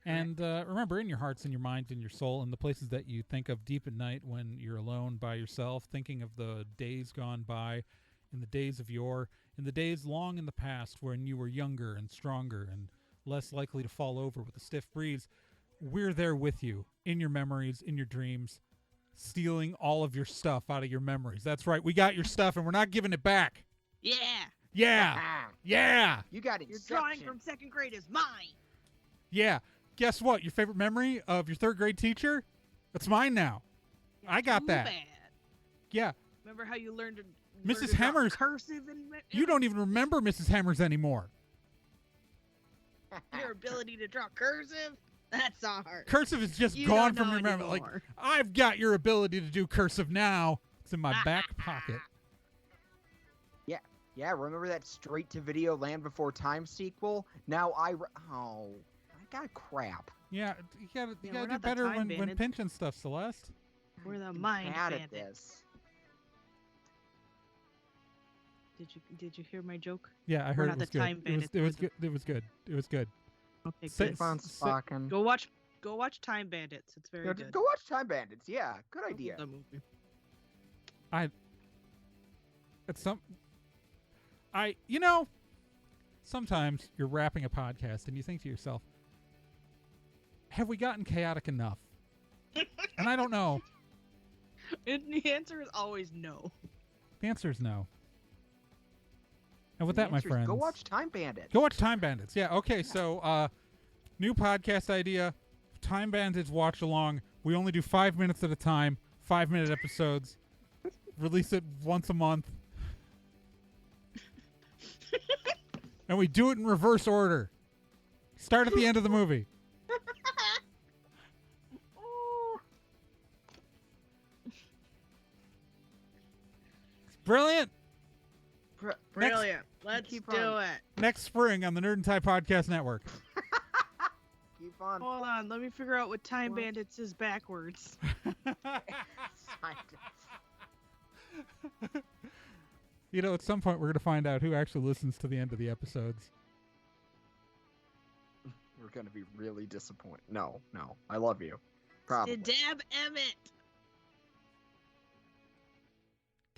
Speaker 1: And remember, in your hearts and your minds and your soul, and the places that you think of deep at night when you're alone by yourself, thinking of the days gone by, in the days of yore, in the days long in the past when you were younger and stronger and less likely to fall over with a stiff breeze, we're there with you, in your memories, in your dreams, stealing all of your stuff out of your memories. That's right, we got your stuff and we're not giving it back.
Speaker 3: Yeah.
Speaker 1: Yeah. Yeah.
Speaker 2: You got
Speaker 3: Your
Speaker 2: Inception.
Speaker 3: drawing from second grade is mine.
Speaker 1: Yeah. Guess what? Your favorite memory of your third grade teacher? That's mine now. I got
Speaker 3: Too
Speaker 1: that.
Speaker 3: Bad.
Speaker 1: Yeah.
Speaker 3: Remember how you learned to
Speaker 1: Mrs.
Speaker 3: draw
Speaker 1: Hammers-
Speaker 3: cursive and
Speaker 1: You don't even remember Mrs. Hammers anymore.
Speaker 3: your ability to draw cursive? That's hard.
Speaker 1: Cursive is just
Speaker 3: You
Speaker 1: gone
Speaker 3: don't
Speaker 1: from
Speaker 3: know
Speaker 1: your memory. Like,
Speaker 3: anymore.
Speaker 1: I've got your ability to do cursive now. It's in my back pocket.
Speaker 2: Yeah, remember that straight-to-video Land Before Time sequel? Now I got crap.
Speaker 1: Yeah, you gotta
Speaker 3: we're
Speaker 1: do
Speaker 3: not the
Speaker 1: better
Speaker 3: time
Speaker 1: when
Speaker 3: bandits.
Speaker 1: pinching stuff, Celeste.
Speaker 3: We're the
Speaker 2: I'm
Speaker 3: mind
Speaker 2: bad
Speaker 3: bandits.
Speaker 2: at this.
Speaker 3: Did you hear my joke?
Speaker 1: Yeah, I
Speaker 3: We're
Speaker 1: heard
Speaker 3: not
Speaker 1: it was
Speaker 3: the
Speaker 1: good.
Speaker 3: time
Speaker 1: It was
Speaker 3: bandits,
Speaker 1: good. It was good. It was good.
Speaker 3: Okay,
Speaker 1: Say-
Speaker 3: good.
Speaker 2: Keep on
Speaker 1: say-
Speaker 2: Spockin'.
Speaker 3: Go watch Time Bandits. It's very good.
Speaker 2: Go watch Time Bandits. Yeah, good
Speaker 3: I love
Speaker 2: idea.
Speaker 3: that movie.
Speaker 1: Sometimes you're wrapping a podcast and you think to yourself, have we gotten chaotic enough? And I don't know.
Speaker 3: And the answer is always no.
Speaker 1: The answer is no. And with
Speaker 2: The
Speaker 1: that, my
Speaker 2: answer is
Speaker 1: friends,
Speaker 2: go watch Time Bandits.
Speaker 1: Go watch Time Bandits. Yeah, okay, so new podcast idea, Time Bandits watch along. We only do 5 minutes at a time, 5-minute episodes. Release it once a month. And we do it in reverse order. Start at the end of the movie. It's brilliant.
Speaker 3: Brilliant. Let's
Speaker 2: keep
Speaker 3: do
Speaker 2: on.
Speaker 3: it.
Speaker 1: Next spring on the Nerd and Tie Podcast Network.
Speaker 2: Keep on.
Speaker 3: Hold on. Let me figure out what Time
Speaker 2: What?
Speaker 3: Bandits is backwards.
Speaker 1: You know, at some point we're going to find out who actually listens to the end of the episodes.
Speaker 2: We're gonna be really disappointed. No, I love you. Probably.
Speaker 3: Dab Emmett.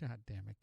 Speaker 1: God damn it.